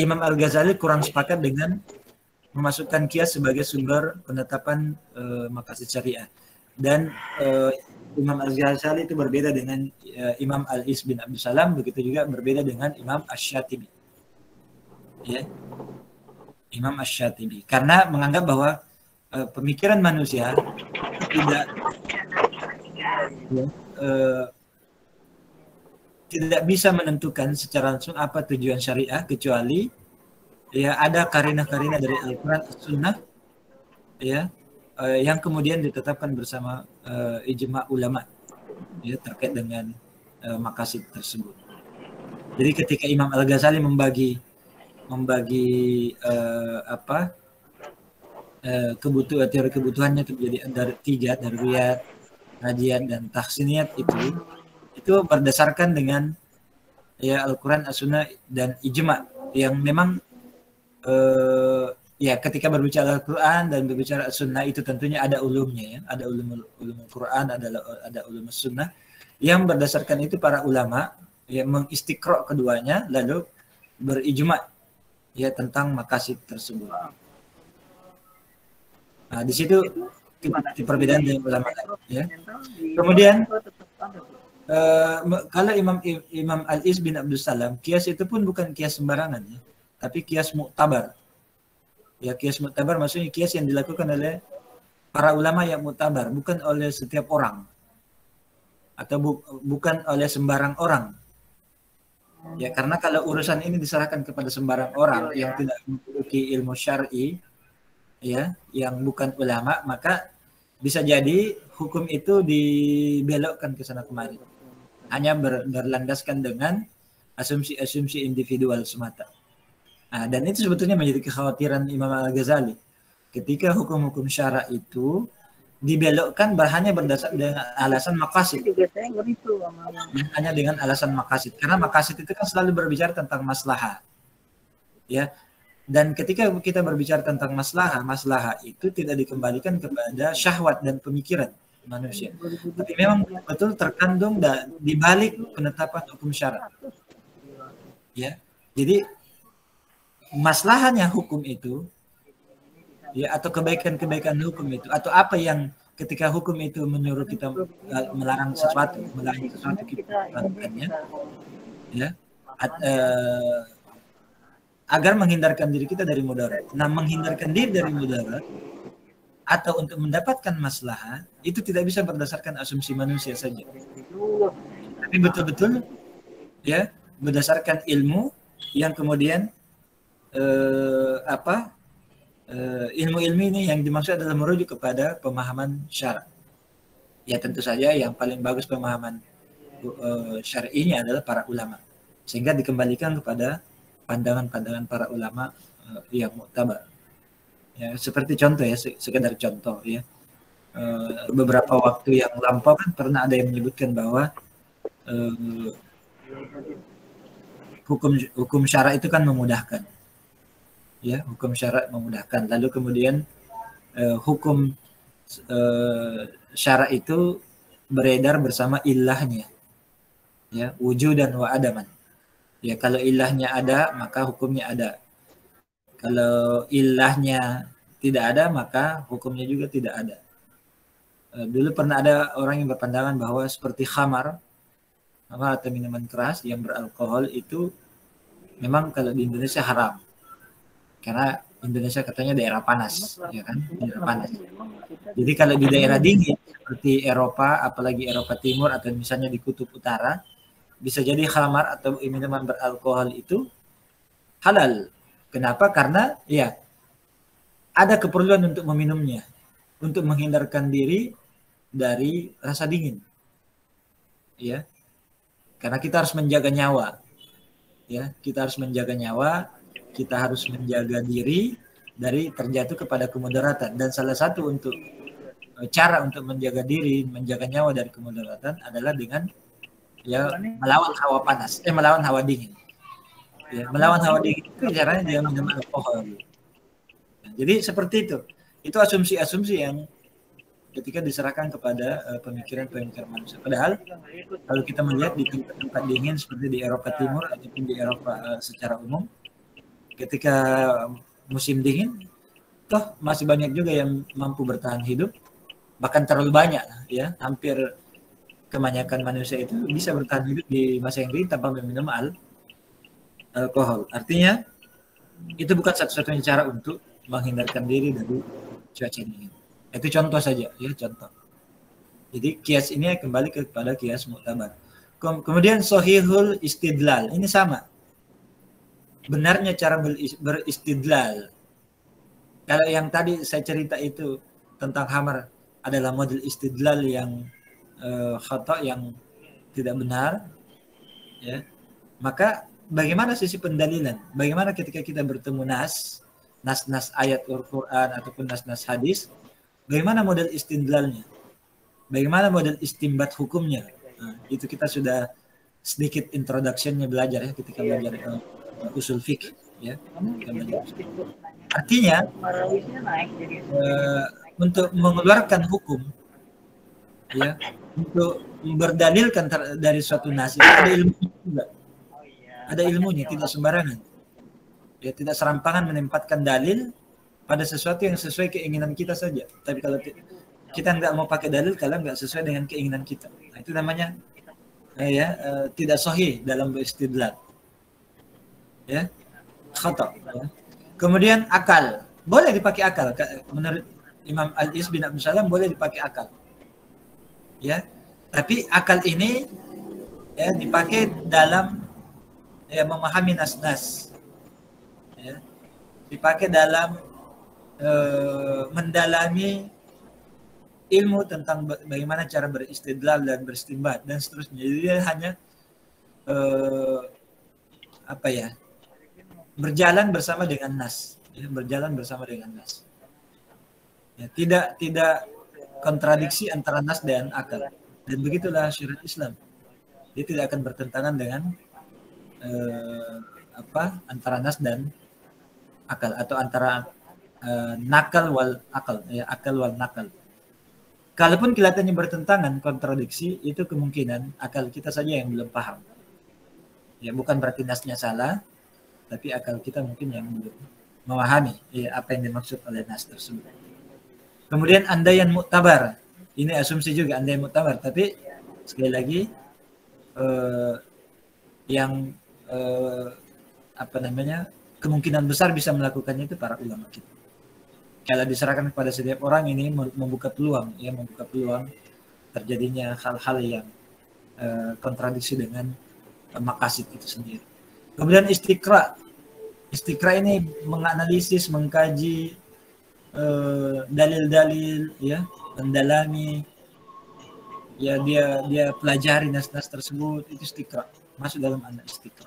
Imam Al-Ghazali kurang sepakat dengan memasukkan qiyas sebagai sumber penetapan maqasid syariah. Dan Imam Al-Ghazali itu berbeda dengan Imam Al-Is bin Abdus Salam, begitu juga berbeda dengan Imam Asy-Syatibi. Ya. Imam Asy-Syatibi karena menganggap bahwa pemikiran manusia tidak bisa menentukan secara langsung apa tujuan syariah kecuali ya ada karina-karina dari Al-Quran, As-Sunnah ya yang kemudian ditetapkan bersama ijma ulama ya terkait dengan maqasid tersebut. Jadi ketika Imam Al-Ghazali membagi teori kebutuhannya itu menjadi dari 3, daruriyat, rajiyat dan tahsiniyat itu berdasarkan dengan ya Al-Quran, As-Sunnah dan ijma yang memang ya ketika berbicara Al-Quran dan berbicara As-Sunnah itu tentunya ada ulumnya ya, ada ulum Al-Quran, ada ulum As-Sunnah yang berdasarkan itu para ulama ya mengistiqra keduanya lalu berijma ya tentang maqasid tersebut. Nah, di situ perbedaan dengan ulama ya. Kemudian kalau Imam Al-Is bin Abdus Salam, qiyas itu pun bukan qiyas sembarangan ya, tapi qiyas mu'tabar. Ya, qiyas mu'tabar maksudnya qiyas yang dilakukan oleh para ulama yang mu'tabar, bukan oleh setiap orang. Atau bukan oleh sembarang orang. Ya, karena kalau urusan ini diserahkan kepada sembarang orang yang tidak memiliki ilmu syar'i ya, yang bukan ulama, maka bisa jadi hukum itu dibelokkan ke sana kemari. Hanya berlandaskan dengan asumsi-asumsi individual semata. Nah, dan itu sebetulnya menjadi kekhawatiran Imam Al-Ghazali ketika hukum-hukum syara itu dibelokkan hanya berdasar dengan alasan maqasid. Hanya dengan alasan maqasid. Karena maqasid itu kan selalu berbicara tentang maslahah. Ya. Dan ketika kita berbicara tentang maslahah itu tidak dikembalikan kepada syahwat dan pemikiran manusia. Tapi memang betul terkandung di balik penetapan hukum syara. Ya. Jadi maslahahnya hukum itu, ya, atau kebaikan-kebaikan hukum itu, atau apa yang ketika hukum itu menyuruh kita melarang sesuatu kita lakukannya, ya, agar menghindarkan diri kita dari mudarat. Nah, menghindarkan diri dari mudarat atau untuk mendapatkan maslahah itu tidak bisa berdasarkan asumsi manusia saja, tapi betul-betul, ya, berdasarkan ilmu yang kemudian ilmu-ilmu ini yang dimaksud adalah merujuk kepada pemahaman syara. Ya, tentu saja yang paling bagus pemahaman syar'inya adalah para ulama, sehingga dikembalikan kepada pandangan-pandangan para ulama yang muktabar. Ya, seperti contoh, ya, sekedar contoh, ya, beberapa waktu yang lampau kan pernah ada yang menyebutkan bahwa hukum syara itu kan memudahkan. Ya, hukum syara memudahkan. Lalu kemudian hukum syara itu beredar bersama ilahnya, ya, wujudan wa adaman. Ya, kalau ilahnya ada maka hukumnya ada. Kalau ilahnya tidak ada maka hukumnya juga tidak ada. Dulu pernah ada orang yang berpandangan bahwa seperti khamar atau minuman keras yang beralkohol itu memang kalau di Indonesia haram. Karena Indonesia katanya daerah panas, ya kan? Daerah panas. Jadi kalau di daerah dingin seperti Eropa, apalagi Eropa Timur atau misalnya di Kutub Utara, bisa jadi khamar atau minuman beralkohol itu halal. Kenapa? Karena ya ada keperluan untuk meminumnya, untuk menghindarkan diri dari rasa dingin. Ya. Karena kita harus menjaga nyawa. Ya, kita harus menjaga nyawa. Kita harus menjaga diri dari terjatuh kepada kemudaratan, dan salah satu untuk cara untuk menjaga diri, menjaga nyawa dari kemudaratan adalah dengan, ya, melawan hawa panas, melawan hawa dingin. Ya, melawan hawa dingin itu caranya dia minum alkohol. Nah, jadi seperti itu. Itu asumsi-asumsi yang ketika diserahkan kepada pemikiran-pemikiran manusia. Padahal kalau kita melihat di tempat-tempat dingin seperti di Eropa Timur ataupun di Eropa secara umum, ketika musim dingin, toh masih banyak juga yang mampu bertahan hidup, bahkan terlalu banyak, ya, hampir kebanyakan manusia itu bisa bertahan hidup di masa yang dingin tanpa meminum alkohol. Artinya itu bukan satu-satunya cara untuk menghindarkan diri dari cuaca dingin. Itu contoh saja, ya, contoh. Jadi kias ini kembali kepada kias muktabar. Kemudian sahihul istidlal, ini sama. Benarnya cara beristidlal. Kalau yang tadi saya cerita itu tentang khamar adalah model istidlal yang khata, yang tidak benar, ya, maka bagaimana sisi pendalilan? Bagaimana ketika kita bertemu nas ayat Al-Quran ataupun nas hadis, bagaimana model istidlalnya? Bagaimana model istimbat hukumnya? Nah, itu kita sudah sedikit introduction-nya belajar, ya, ketika belajar usul fikih, ya. Artinya untuk mengeluarkan hukum, ya, untuk berdalilkan dari suatu nas ada ilmunya juga. Ada ilmunya, tidak sembarangan. Ya, tidak serampangan menempatkan dalil pada sesuatu yang sesuai keinginan kita saja. Tapi kalau kita nggak mau pakai dalil kalau nggak sesuai dengan keinginan kita, nah, itu namanya tidak sahih dalam beristidlal. Ya, khata. Ya. Kemudian akal, boleh dipakai akal. Menurut Imam Al-Is bin Abdul Salam boleh dipakai akal. Ya, tapi akal ini, ya, dipakai dalam, ya, memahami nas-nas. Ya, dipakai dalam mendalami ilmu tentang bagaimana cara beristidlal dan beristinbat dan seterusnya. Jadi dia hanya apa ya, berjalan bersama dengan nas, ya, berjalan bersama dengan nas. Ya, tidak kontradiksi antara nas dan akal. Dan begitulah syariat Islam. Dia tidak akan bertentangan dengan antara nas dan akal, atau antara nakal wal akal, ya, akal wal nakal. Kalaupun kelihatannya bertentangan, kontradiksi, itu kemungkinan akal kita saja yang belum paham. Ya, bukan berarti nasnya salah, tapi akal kita mungkin yang belum memahami ya, apa yang dimaksud oleh nas tersebut. Kemudian andaian muktabar, ini asumsi juga andaian muktabar, tapi sekali lagi kemungkinan besar bisa melakukannya itu para ulama kita. Kalau diserahkan kepada setiap orang, ini membuka peluang terjadinya hal-hal yang kontradiksi dengan maqasid itu sendiri. Kemudian istiqra ini menganalisis, mengkaji dalil-dalil, ya, mendalami, ya, dia pelajari nas-nas tersebut, itu istiqra, masuk dalam anak istiqra.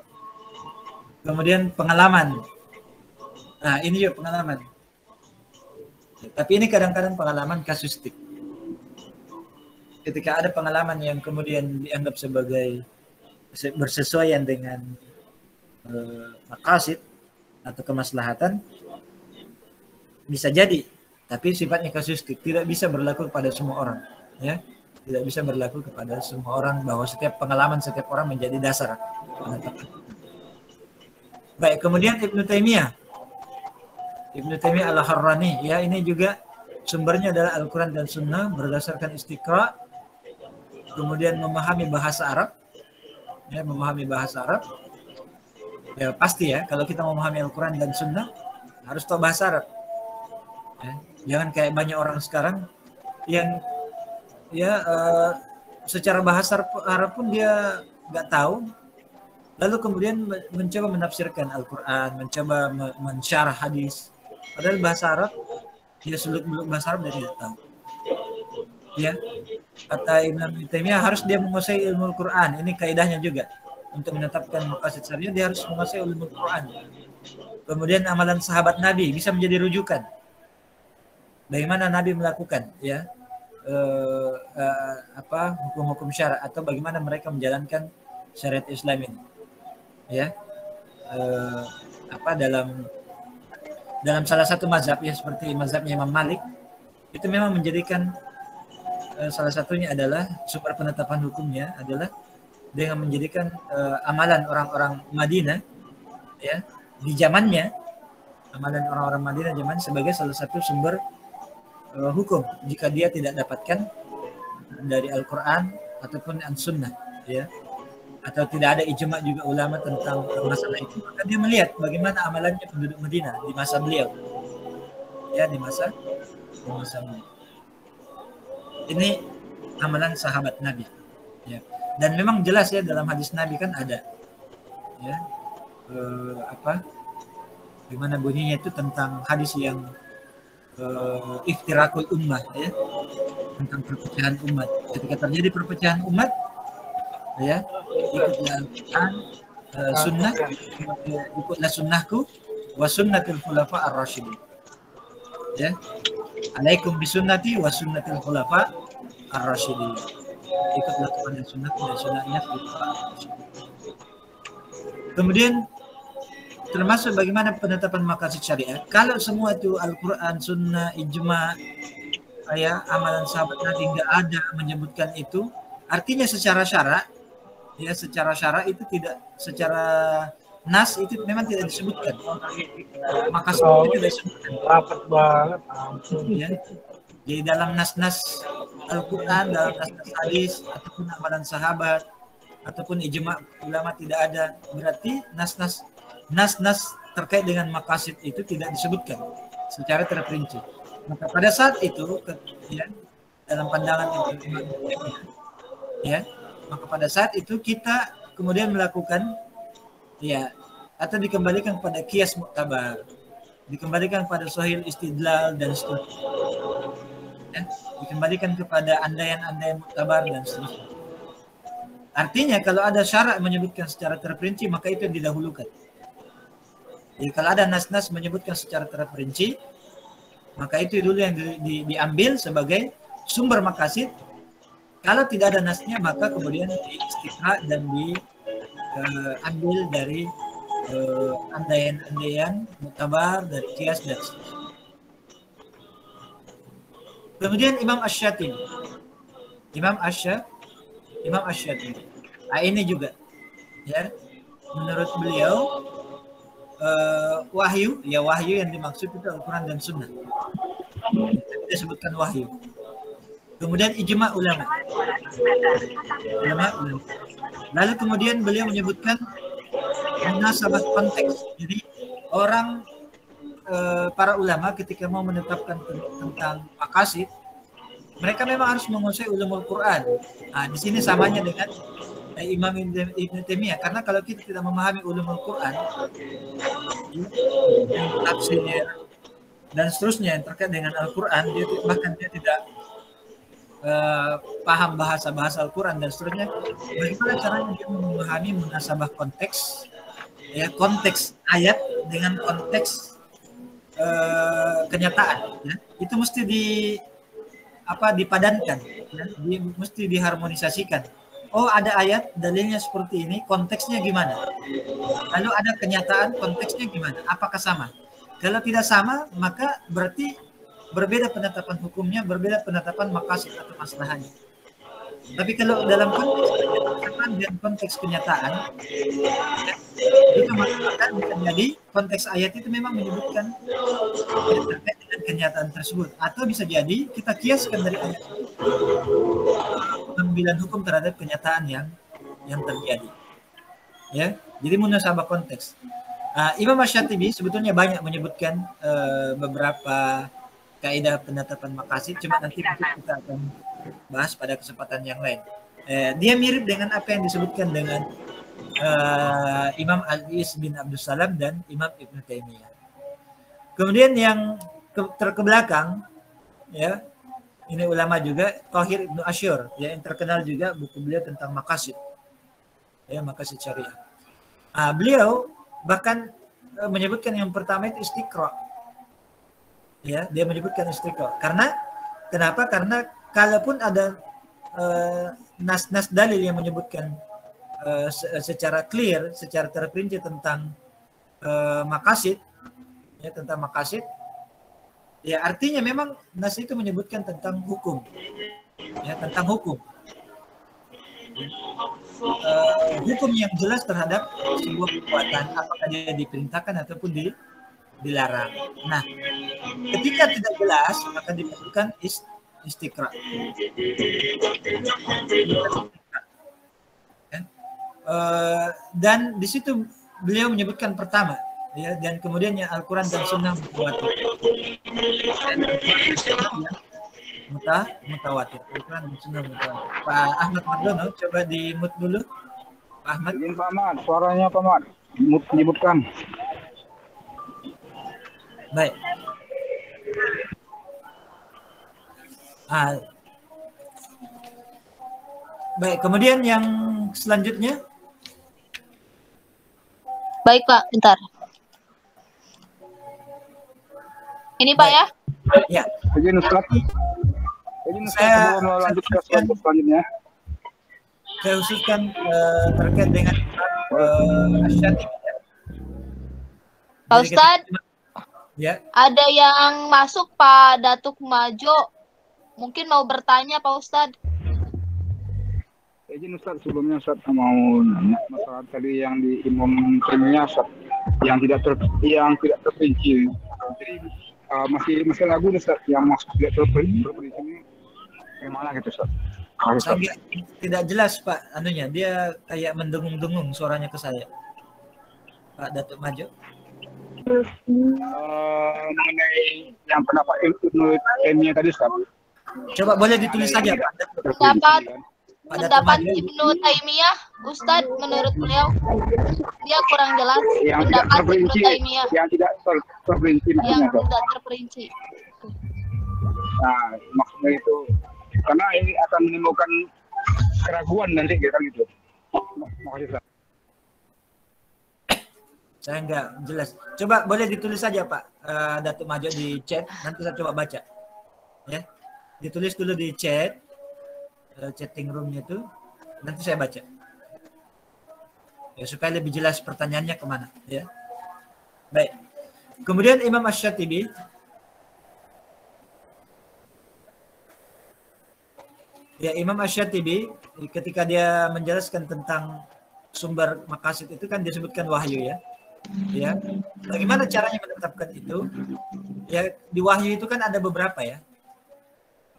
Kemudian pengalaman, nah ini juga pengalaman, tapi ini kadang-kadang pengalaman kasustik. Ketika ada pengalaman yang kemudian dianggap sebagai bersesuaian dengan maqasid atau kemaslahatan, bisa jadi, tapi sifatnya kasustik, tidak bisa berlaku kepada semua orang, ya, tidak bisa berlaku kepada semua orang bahwa setiap pengalaman setiap orang menjadi dasar. Baik, kemudian Ibnu Taimiyah Al-Harrani, ya, ini juga sumbernya adalah Al-Quran dan Sunnah berdasarkan istiqra, kemudian memahami bahasa Arab, ya, memahami bahasa Arab, ya pasti ya, kalau kita memahami Al-Quran dan Sunnah harus tahu bahasa Arab, ya. Jangan kayak banyak orang sekarang yang ya secara bahasa Arab pun dia nggak tahu, lalu kemudian mencoba menafsirkan Al-Quran, mencoba mensyarah hadis, padahal bahasa Arab dia seluk-beluk bahasa Arab dia tidak tahu, ya. Kata Ibnu Taimiyah, harus dia menguasai ilmu Al-Quran. Ini kaidahnya juga untuk menetapkan maqasid syariah, dia harus menguasai ilmu Al-Quran. Kemudian amalan sahabat Nabi bisa menjadi rujukan bagaimana Nabi melakukan, ya, hukum-hukum syara, atau bagaimana mereka menjalankan syariat Islam ini, ya, dalam salah satu mazhab, ya, seperti mazhabnya Imam Malik, itu memang menjadikan salah satunya adalah sumber penetapan hukumnya adalah dengan menjadikan amalan orang-orang Madinah, ya, di zamannya, amalan orang-orang Madinah zaman sebagai salah satu sumber hukum jika dia tidak dapatkan dari Al-Quran ataupun As-Sunnah, ya, atau tidak ada ijma juga ulama tentang masalah itu, maka dia melihat bagaimana amalannya penduduk Madinah di masa beliau, ya, di masa beliau. Ini amalan sahabat Nabi, ya. Dan memang jelas ya dalam hadis Nabi kan ada, ya, gimana bunyinya itu tentang hadis yang iftirakul ummah, ya, tentang perpecahan umat. Ketika terjadi perpecahan umat, ya, ikutlah Al-Quran, sunnah, ikutlah sunnahku wa sunnatul khulafa ar-rasyidin, ya, alaikum bisunnati wa sunnatil khulafa ar-rasyidin, ikutlah kepada sunnahku dan sunnahnya khulafa ar-rasyidin. Kemudian termasuk bagaimana penetapan maqasid syariah. Kalau semua itu Al-Quran, Sunnah, ijma, ya, amalan sahabat Nabi nggak ada menyebutkan itu, artinya secara syara, ya, secara syara itu tidak, secara nas itu memang tidak disebutkan. Maqasid itu tidak disebutkan. Rapat banget, ya. Jadi dalam nas-nas Al-Quran, dalam nas-nas hadis, ataupun amalan sahabat, ataupun ijma ulama tidak ada, berarti nas-nas terkait dengan maqasid itu tidak disebutkan secara terperinci. Maka pada saat itu, ya, dalam pandangan itu, ya, maka pada saat itu kita kemudian melakukan, ya, atau dikembalikan pada qiyas mu'tabar, dikembalikan pada sahih istidlal dan seterusnya, ya, dikembalikan kepada andaian-andaian mu'tabar dan seterusnya. Artinya kalau ada syarat menyebutkan secara terperinci, maka itu yang didahulukan. Jadi kalau ada nas-nas menyebutkan secara terperinci, maka itu dulu yang diambil sebagai sumber maqasid. Kalau tidak ada nasnya, maka kemudian diistikra dan diambil dari andaian-andaian mutabar, dari kias dan seterusnya. Kemudian Imam Asy-Syatibi. Imam Asy-Syatibi. Nah, ini juga ya, menurut beliau wahyu yang dimaksud itu Al-Quran dan Sunnah. Disebutkan wahyu. Kemudian ijma ulama. Lalu kemudian beliau menyebutkan munasabah konteks. Jadi orang para ulama ketika mau menetapkan tentang maqasid, mereka memang harus menguasai ulumul Quran. Nah, di sini samanya dengan Imam Ibn Taimiyah, karena kalau kita tidak memahami ulumul Quran, tafsirnya dan seterusnya yang terkait dengan Al-Quran, bahkan dia tidak paham bahasa Al-Quran dan seterusnya, bagaimana caranya dia memahami munasabah konteks, ya, konteks ayat dengan konteks kenyataan, ya. Itu mesti dipadankan, ya. Mesti diharmonisasikan. Oh, ada ayat dalilnya seperti ini, konteksnya gimana? Lalu ada kenyataan, konteksnya gimana? Apakah sama? Kalau tidak sama, maka berarti berbeda penetapan hukumnya, berbeda penetapan maqasid atau maslahahnya. Tapi kalau dalam konteks kenyataan dan konteks kenyataan, ya, itu maka bisa jadi konteks ayat itu memang menyebutkan terkait dengan kenyataan tersebut, atau bisa jadi kita kiaskan dari ayat pengambilan hukum terhadap kenyataan yang terjadi. Ya, jadi munasabah konteks. Imam Asy-Syatibi sebetulnya banyak menyebutkan beberapa kaidah penetapan maqasid, cuma nanti kita akan bahas pada kesempatan yang lain. Dia mirip dengan apa yang disebutkan dengan Imam Al-Is bin Abdul Salam dan Imam Ibn Taimiyah. Kemudian yang terbelakang, ya, ini ulama juga, Thahir Ibnu Asyur, ya, yang terkenal juga buku beliau tentang maqasid, ya, maqasid syariah. Beliau bahkan menyebutkan yang pertama itu istiqra. Ya, dia menyebutkan istiqra. Kenapa? Karena kalaupun ada nas-nas dalil yang menyebutkan secara clear, secara terperinci tentang maqasid, ya, tentang maqasid, ya, artinya memang nas itu menyebutkan tentang hukum, ya, tentang hukum. Hukum yang jelas terhadap sebuah perbuatan, apakah dia diperintahkan ataupun dilarang. Nah, ketika tidak jelas, maka dibutuhkan istiqra. Dan di situ beliau menyebutkan pertama, ya, dan kemudian yang Al-Quran dan Sunnah mutawatir. Mutawatir. Al-Quran dan Sunnah mutawatir. Pak Ahmad Mardono, coba di-mute dulu. Pak Ahmad. Izin Pak Ahmad, suaranya Pak Ahmad. Menyebutkan. Baik. Baik, kemudian yang selanjutnya. Baik Pak, bentar. Ini Pak, ya? Ya. Izin Ustaz. Saya melanjutkan selanjutnya. Saya khususkan terkait dengan Asy-Syatibi. Pak Ustadz, ya. Ada yang masuk Pak Datuk Majo. Mungkin mau bertanya Pak Ustadz. Izin Ustaz, sebelumnya Ustaz mau nanya masalah tadi yang di Imam Taimiyah, Ustaz, yang tidak terperinci. Jadi masih ragu Ustaz, yang maksud tidak terperinci ini gimana gitu Ustaz? Tidak jelas Pak, anunya dia kayak mendengung-dengung suaranya ke saya. Pak Datuk Majo. Mengenai yang pendapat Ibnu Taimiyah tadi Ustaz. Coba boleh ditulis saja Pak. Pendapat Ibnu Taimiyah, Ustadz, menurut beliau dia kurang jelas. Yang pendapat Ibnu Taimiyah yang tidak terperinci, yang tidak terperinci. Nah, maksudnya itu karena ini akan menimbulkan keraguan nanti gitu. Makasih Ustaz. Saya nggak jelas. Coba boleh ditulis saja Pak Datuk Majo di chat, nanti saya coba baca. Ya, ditulis dulu di chat, chatting roomnya itu, nanti saya baca. Ya, supaya lebih jelas pertanyaannya kemana. Ya, baik. Kemudian Imam Asy-Syatibi ketika dia menjelaskan tentang sumber maqasid itu kan disebutkan wahyu ya. Ya, bagaimana caranya menetapkan itu? Ya, di wahyu itu kan ada beberapa ya.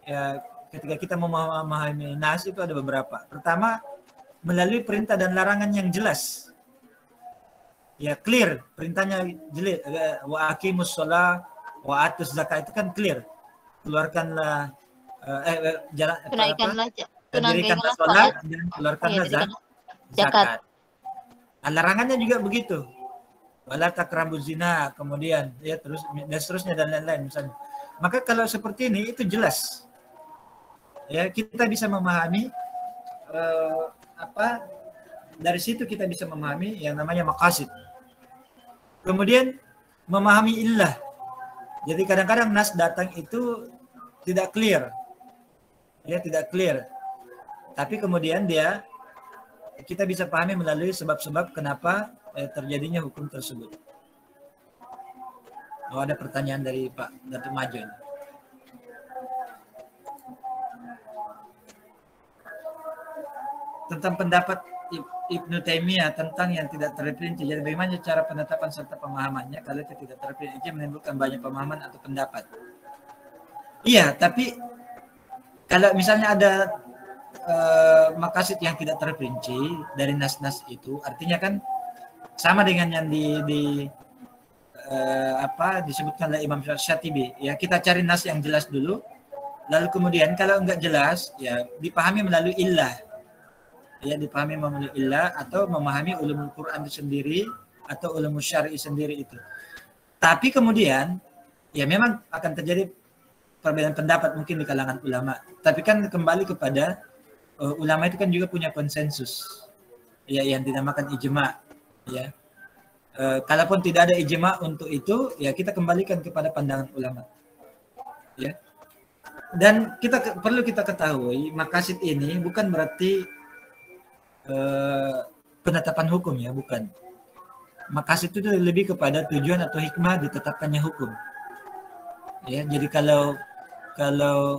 Ya, ketika kita memahami nas itu ada beberapa. Pertama, melalui perintah dan larangan yang jelas. Ya, clear. Perintahnya jelas. Wa aqimus shalah wa atuz zakat itu kan clear. Keluarkanlah dirikanlah sholat dan keluarkanlah zakat. Larangannya juga begitu. Wala taqrabuz zina, kemudian ya terus dan seterusnya dan lain-lain misalnya. Maka kalau seperti ini itu jelas. Ya, kita bisa memahami dari situ kita bisa memahami yang namanya maqasid. Kemudian memahami illah. Jadi kadang-kadang nas datang itu tidak clear. Ya, tidak clear. Tapi kemudian kita bisa pahami melalui sebab-sebab kenapa terjadinya hukum tersebut. Oh, ada pertanyaan dari Pak Datuk Majo. Tentang pendapat Ibnu Taimiyah tentang yang tidak terperinci. Jadi bagaimana cara penetapan serta pemahamannya kalau itu tidak terperinci menimbulkan banyak pemahaman atau pendapat. Iya, tapi kalau misalnya ada maqasid yang tidak terperinci dari nas-nas itu, artinya kan sama dengan yang disebutkan oleh Imam Syatibi. Ya, kita cari nas yang jelas dulu, lalu kemudian kalau enggak jelas, ya dipahami melalui illah. Ya, dipahami melalui illah atau memahami ulumul Quran itu sendiri atau ulumul syar'i sendiri itu. Tapi kemudian, ya memang akan terjadi perbedaan pendapat mungkin di kalangan ulama. Tapi kan kembali kepada ulama itu kan juga punya konsensus. Ya, yang dinamakan ijma'. Ya, kalaupun tidak ada ijma untuk itu, ya kita kembalikan kepada pandangan ulama. Ya, dan perlu kita ketahui maqasid ini bukan berarti penetapan hukum ya, bukan. Maqasid itu lebih kepada tujuan atau hikmah ditetapkannya hukum. Ya, jadi kalau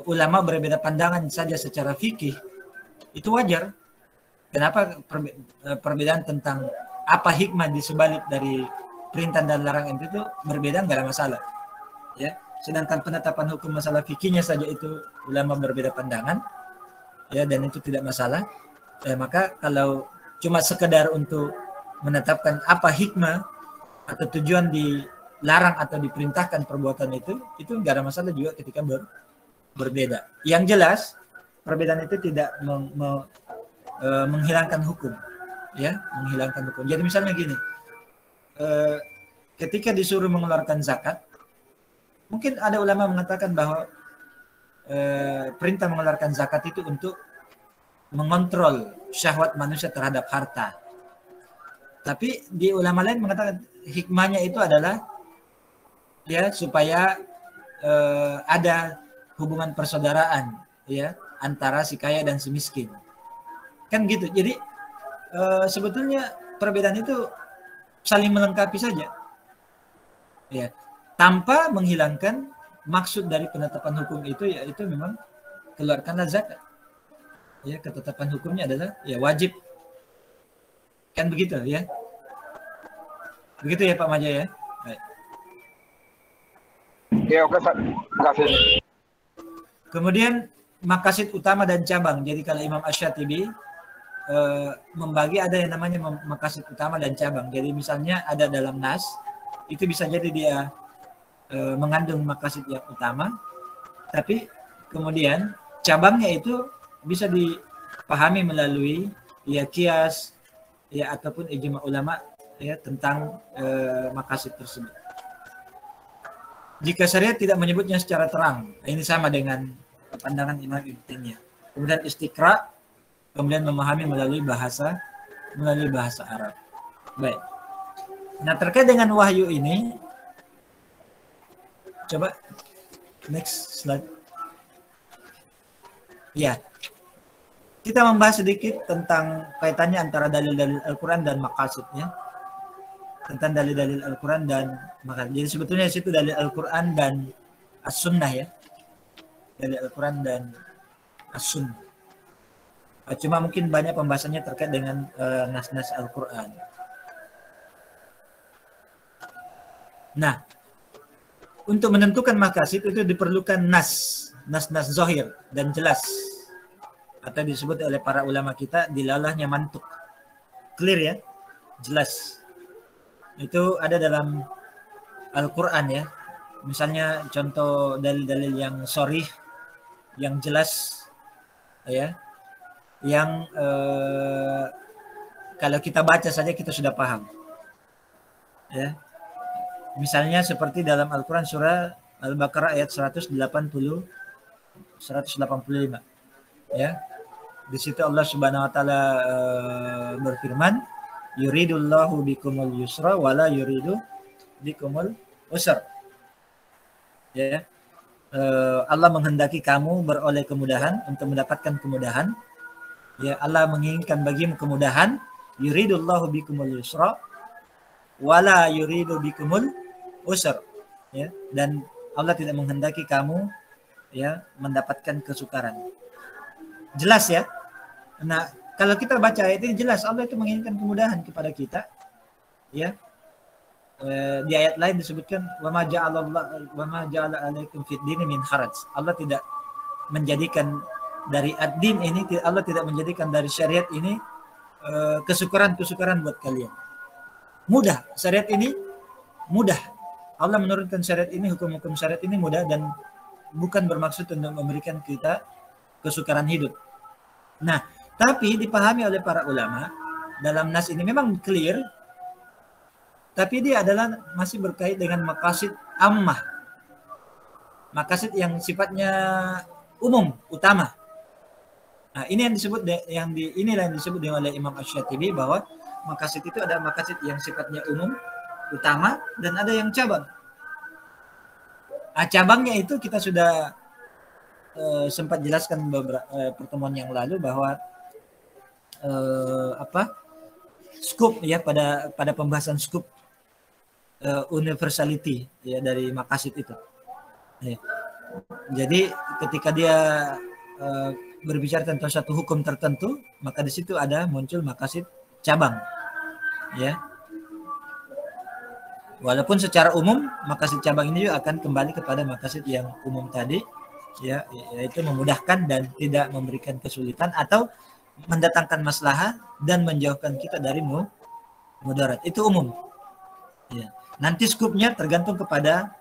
ulama berbeda pandangan saja secara fikih itu wajar. Kenapa perbedaan tentang apa hikmah di sebalik dari perintah dan larangan itu berbeda, nggak ada masalah. Ya, sedangkan penetapan hukum masalah fikihnya saja itu ulama berbeda pandangan, ya, dan itu tidak masalah. Ya, maka kalau cuma sekedar untuk menetapkan apa hikmah atau tujuan dilarang atau diperintahkan perbuatan itu nggak ada masalah juga ketika berbeda. Yang jelas perbedaan itu tidak menghilangkan hukum. Ya, menghilangkan hukum. Jadi misalnya gini, ketika disuruh mengeluarkan zakat, mungkin ada ulama mengatakan bahwa perintah mengeluarkan zakat itu untuk mengontrol syahwat manusia terhadap harta. Tapi di ulama lain mengatakan hikmahnya itu adalah ya supaya ada hubungan persaudaraan ya antara si kaya dan si miskin. Kan gitu. Jadi sebetulnya perbedaan itu saling melengkapi saja, ya, tanpa menghilangkan maksud dari penetapan hukum itu, yaitu memang keluarkanlah zakat. Ya, ketetapan hukumnya adalah ya wajib, kan begitu ya, begitu ya Pak Maja ya. Baik. Ya, oke, terima kasih. Kemudian maqasid utama dan cabang. Jadi kalau Imam Asy-Syatibi membagi ada yang namanya maqasid utama dan cabang. Jadi misalnya ada dalam nas, itu bisa jadi dia mengandung maqasid yang utama, tapi kemudian cabangnya itu bisa dipahami melalui ya qiyas ya ataupun ijma ulama ya tentang maqasid tersebut. Jika syariat tidak menyebutnya secara terang, ini sama dengan pandangan Imam Ibnu Taimiyah. Kemudian istiqra, kemudian memahami melalui bahasa melalui bahasa Arab. Baik. Nah, terkait dengan wahyu ini, coba next slide. Ya, kita membahas sedikit tentang kaitannya antara dalil-dalil Al-Quran dan maqasidnya. Tentang dalil-dalil Al-Quran dan maqasid. Jadi sebetulnya di situ dalil Al-Quran dan As-Sunnah ya. Dalil Al-Quran dan As-Sunnah. Cuma mungkin banyak pembahasannya terkait dengan nas-nas Al-Quran. Nah, untuk menentukan maqasid itu diperlukan nas zahir dan jelas. Atau disebut oleh para ulama kita dilalahnya mantuk. Clear ya, jelas. Itu ada dalam Al-Quran ya. Misalnya contoh dalil-dalil yang sharih, yang jelas ya, yang kalau kita baca saja kita sudah paham ya. Misalnya seperti dalam Al-Quran surah Al-Baqarah ayat 185 ya. Di situ Allah Subhanahu wa taala berfirman, yuridullahu bikumul yusra wala yuridu bikumul usra. Ya. Allah menghendaki kamu beroleh kemudahan untuk mendapatkan kemudahan. Ya, Allah menginginkan bagimu kemudahan. Yuridullahu bikumul yusra wala yuridu bikumul usra. Ya, dan Allah tidak menghendaki kamu ya mendapatkan kesukaran. Jelas ya. Nah, kalau kita baca ayat ini jelas Allah itu menginginkan kemudahan kepada kita. Ya. Di ayat lain disebutkan wa ma ja'ala alaikum fid dini min haraj. Allah tidak menjadikan dari ad-din ini, Allah tidak menjadikan dari syariat ini kesukaran-kesukaran buat kalian. Mudah, syariat ini mudah. Allah menurunkan syariat ini, hukum-hukum syariat ini mudah dan bukan bermaksud untuk memberikan kita kesukaran hidup. Nah, tapi dipahami oleh para ulama dalam nas ini memang clear, tapi dia adalah masih berkait dengan maqasid ammah. Maqasid yang sifatnya umum, utama. Nah, ini yang disebut inilah yang disebut oleh Imam Asy-Syatibi bahwa maqasid itu ada maqasid yang sifatnya umum, utama, dan ada yang cabang. Cabangnya itu kita sudah sempat jelaskan beberapa pertemuan yang lalu bahwa scope ya pada pembahasan scope universality ya dari maqasid itu. Ya. Jadi ketika dia berbicara tentang satu hukum tertentu, maka di situ ada muncul maqasid cabang. Ya. Walaupun secara umum maqasid cabang ini juga akan kembali kepada maqasid yang umum tadi, ya, yaitu memudahkan dan tidak memberikan kesulitan atau mendatangkan maslahah dan menjauhkan kita dari mudarat. Itu umum. Ya. Nanti skupnya tergantung kepada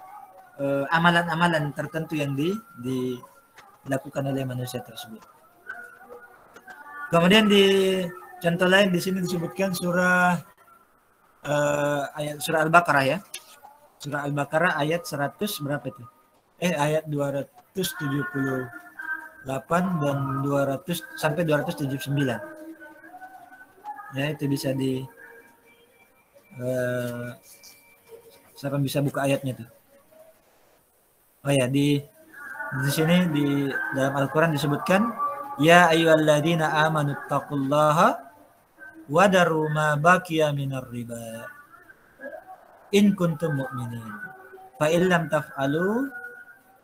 amalan-amalan tertentu yang dilakukan oleh manusia tersebut. Kemudian di contoh lain di sini disebutkan surah Al-Baqarah ya. Surah Al-Baqarah ayat 100 berapa itu? Ayat 278 dan 200 sampai 279. Ya, itu bisa siapa bisa buka ayatnya tuh? Oh ya, di sini di dalam Al-Qur'an disebutkan ya ayyuhalladzina amanu taqullaha wa daru ma baqiya minar riba in kuntum mu'minin fa illam taf'alu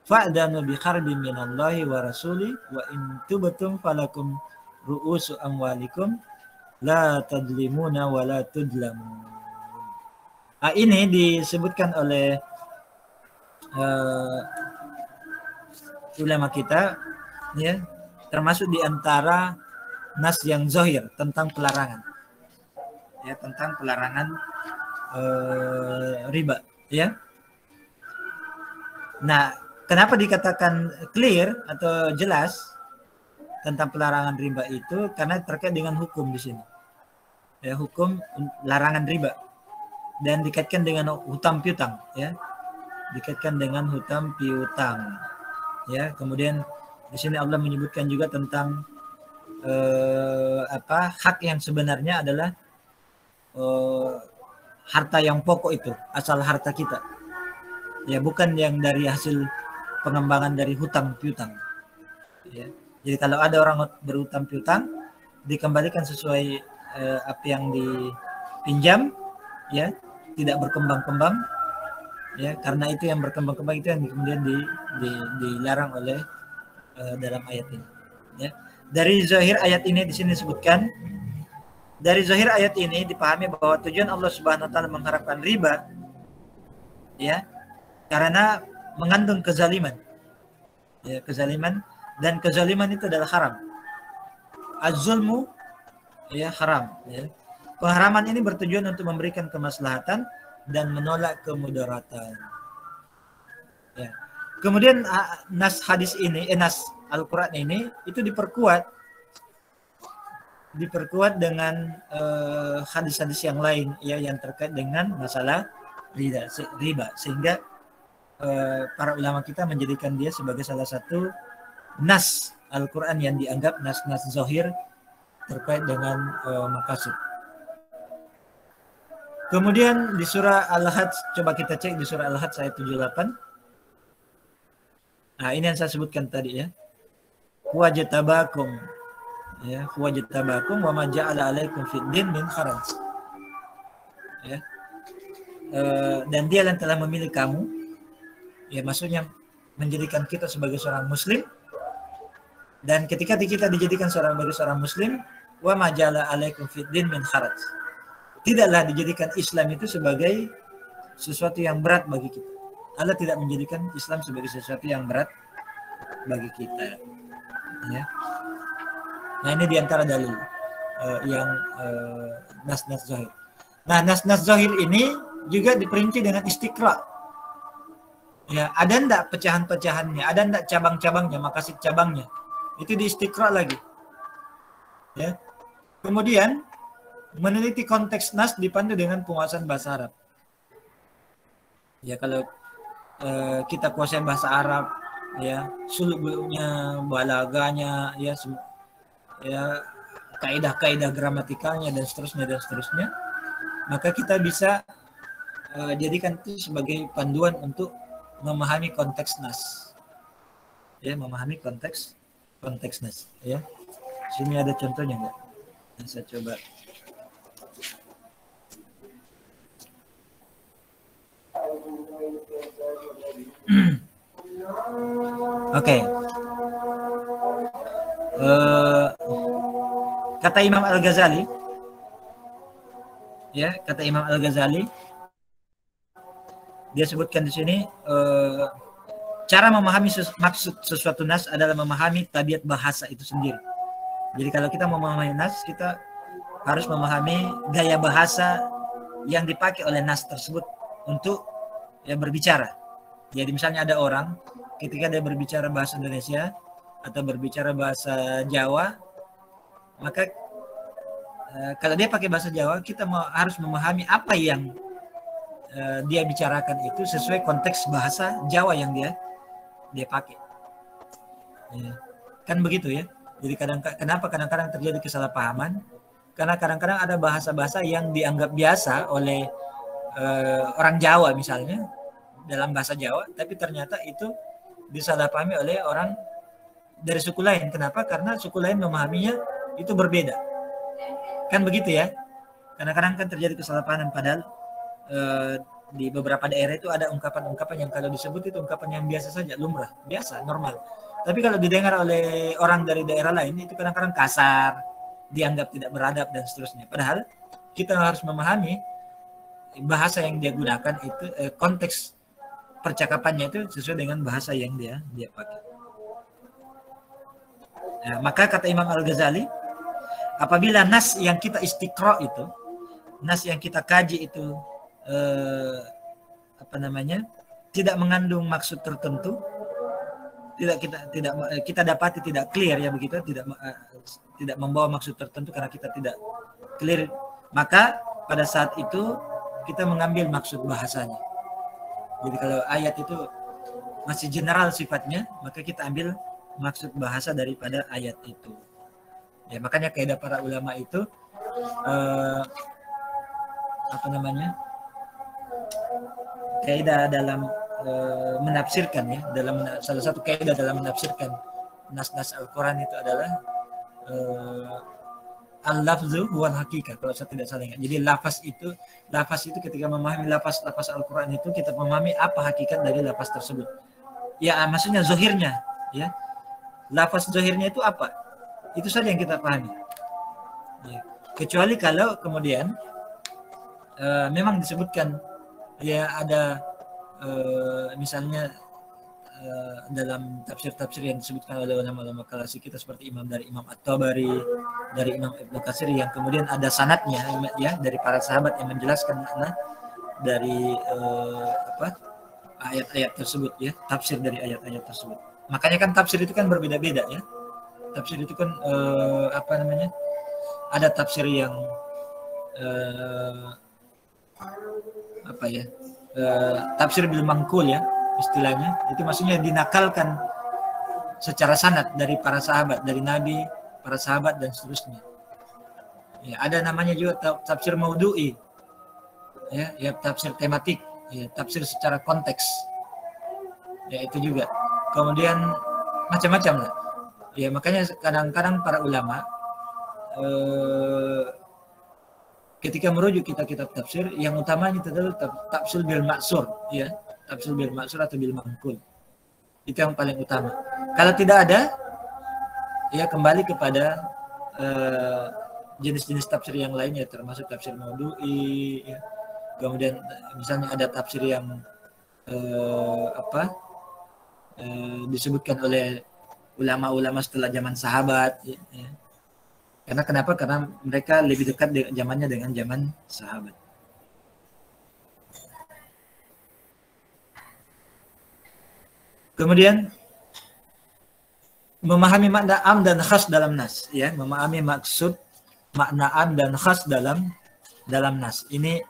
fa'danu bi harbin minallahi wa rasuli wa in tubtum falakum ru'usu amwalikum la tadlimuna wa la tudlamun. Ini disebutkan oleh ulama kita ya, termasuk di antara nas yang zahir tentang pelarangan. Ya, tentang pelarangan riba ya. Nah, kenapa dikatakan clear atau jelas tentang pelarangan riba itu? Karena terkait dengan hukum di sini. Ya, hukum larangan riba dan dikaitkan dengan hutang piutang ya. Dikaitkan dengan hutang piutang. Ya, kemudian di sini Allah menyebutkan juga tentang hak yang sebenarnya adalah harta yang pokok itu, asal harta kita. Ya, bukan yang dari hasil pengembangan dari hutang piutang. Ya. Jadi kalau ada orang berhutang piutang, dikembalikan sesuai apa yang dipinjam, ya, tidak berkembang-kembang, ya, karena itu yang berkembang-kembang itu yang kemudian dilarang oleh dalam ayat ini. Ya. Dari zahir ayat ini di sini disebutkan, dari zahir ayat ini dipahami bahwa tujuan Allah Subhanahu wa taala mengharapkan riba, ya, karena mengandung kezaliman. Ya, kezaliman, dan kezaliman itu adalah haram. Az-zulmu, ya, haram, ya. Pengharaman ini bertujuan untuk memberikan kemaslahatan dan menolak kemudaratan. Ya. Kemudian nas hadis ini, nas Al-Quran ini itu diperkuat dengan hadis-hadis yang lain, ya, yang terkait dengan masalah riba, sehingga para ulama kita menjadikan dia sebagai salah satu nas Al-Quran yang dianggap nas-nas zahir terkait dengan maqasid. Kemudian di surah Al-Hajj, coba kita cek di surah Al-Hajj ayat 78. Nah, ini yang saya sebutkan tadi, ya. Wajtabakum, ya, wajtabakum wa ma ja'ala 'alaikum fid din min haraj. Ya. Dan dia yang telah memilih kamu, ya, maksudnya menjadikan kita sebagai seorang muslim, dan ketika kita dijadikan sebagai seorang muslim, wa ma ja'ala 'alaikum fid din min haraj. Tidaklah dijadikan Islam itu sebagai sesuatu yang berat bagi kita. Allah tidak menjadikan Islam sebagai sesuatu yang berat bagi kita. Ya. Nah, ini diantara dalil yang nas-nas zahir. Nah, nas-nas zahir ini juga diperinci dengan istiqra. Ya, ada enggak pecahan-pecahannya, ada enggak cabang-cabangnya, maqasid cabangnya. Itu di istiqra lagi. Ya. Kemudian meneliti konteks nas dipandu dengan penguasaan bahasa Arab. Ya, kalau kita kuasai bahasa Arab, ya, suluk-beluknya, balaganya, ya, kaidah-kaidah gramatikalnya dan seterusnya, maka kita bisa jadikan itu sebagai panduan untuk memahami konteks nas. Ya, memahami konteks nas, ya. Sini ada contohnya enggak? Nah, saya coba. Oke. Kata Imam Al-Ghazali, ya, kata Imam Al-Ghazali, dia sebutkan di sini, cara memahami maksud sesuatu nas adalah memahami tabiat bahasa itu sendiri. Jadi kalau kita memahami nas, kita harus memahami gaya bahasa yang dipakai oleh nas tersebut untuk, ya, berbicara. Jadi misalnya ada orang ketika dia berbicara bahasa Indonesia atau berbicara bahasa Jawa, maka kalau dia pakai bahasa Jawa, kita harus memahami apa yang dia bicarakan itu sesuai konteks bahasa Jawa yang dia pakai. Ya. Kan begitu, ya. Jadi kenapa kadang-kadang terjadi kesalahpahaman? Karena kadang-kadang ada bahasa-bahasa yang dianggap biasa oleh orang Jawa misalnya dalam bahasa Jawa, tapi ternyata itu disalahpahami oleh orang dari suku lain. Kenapa? Karena suku lain memahaminya itu berbeda. Kan begitu, ya. Kadang-kadang kan terjadi kesalahpahaman, padahal di beberapa daerah itu ada ungkapan-ungkapan yang kalau disebut itu ungkapan yang biasa saja, lumrah, biasa, normal. Tapi kalau didengar oleh orang dari daerah lain itu kadang-kadang kasar, dianggap tidak beradab dan seterusnya. Padahal kita harus memahami bahasa yang dia gunakan itu, konteks percakapannya itu sesuai dengan bahasa yang dia pakai. Nah, maka kata Imam Al-Ghazali, apabila nas yang kita istiqra itu, nas yang kita kaji itu tidak mengandung maksud tertentu, kita dapati tidak clear, ya, begitu, tidak membawa maksud tertentu karena kita tidak clear, maka pada saat itu kita mengambil maksud bahasanya. Jadi kalau ayat itu masih general sifatnya, maka kita ambil maksud bahasa daripada ayat itu. Ya, makanya kaidah para ulama itu apa namanya? Kaidah dalam menafsirkan ya, dalam salah satu kaidah dalam menafsirkan nas-nas Al-Qur'an itu adalah al-lafzu wal haqiqah, kalau saya tidak salah ingat. Jadi lafaz itu ketika memahami lafaz Al-Qur'an itu kita memahami apa hakikat dari lafaz tersebut. Ya, maksudnya zahirnya, ya. Lafaz zahirnya itu apa? Itu saja yang kita pahami. Ya. Kecuali kalau kemudian memang disebutkan ya ada misalnya dalam tafsir-tafsir yang disebutkan oleh ulama-ulama klasik kita seperti Imam At-Tabari, dari Imam Ibnu Katsir yang kemudian ada sanadnya ya dari para sahabat yang menjelaskan makna dari ayat-ayat tersebut ya, tafsir dari ayat-ayat tersebut. Makanya kan tafsir itu kan berbeda-beda ya. Tafsir itu kan apa namanya? Ada tafsir yang apa ya? Tafsir bil mangkul ya istilahnya, itu maksudnya dinakalkan secara sanad dari para sahabat, dari Nabi, para sahabat dan seterusnya. Ya, ada namanya juga tafsir maudhu'i, ya tafsir tematik, ya tafsir secara konteks, ya itu juga. Kemudian macam-macam lah. Ya makanya kadang-kadang para ulama ketika merujuk kitab tafsir, yang utamanya itu adalah tafsir bil maksur, ya, tafsir bil maksur atau bil mangkul. Itu yang paling utama. Kalau tidak ada, ya kembali kepada jenis-jenis tafsir yang lainnya, termasuk tafsir maudhu'i, ya. Kemudian misalnya ada tafsir yang disebutkan oleh ulama-ulama setelah zaman sahabat, ya. Karena kenapa? Karena mereka lebih dekat zamannya dengan zaman sahabat. Kemudian memahami makna am dan khas dalam nas, ya, memahami maksud makna am dan khas dalam nas. Ini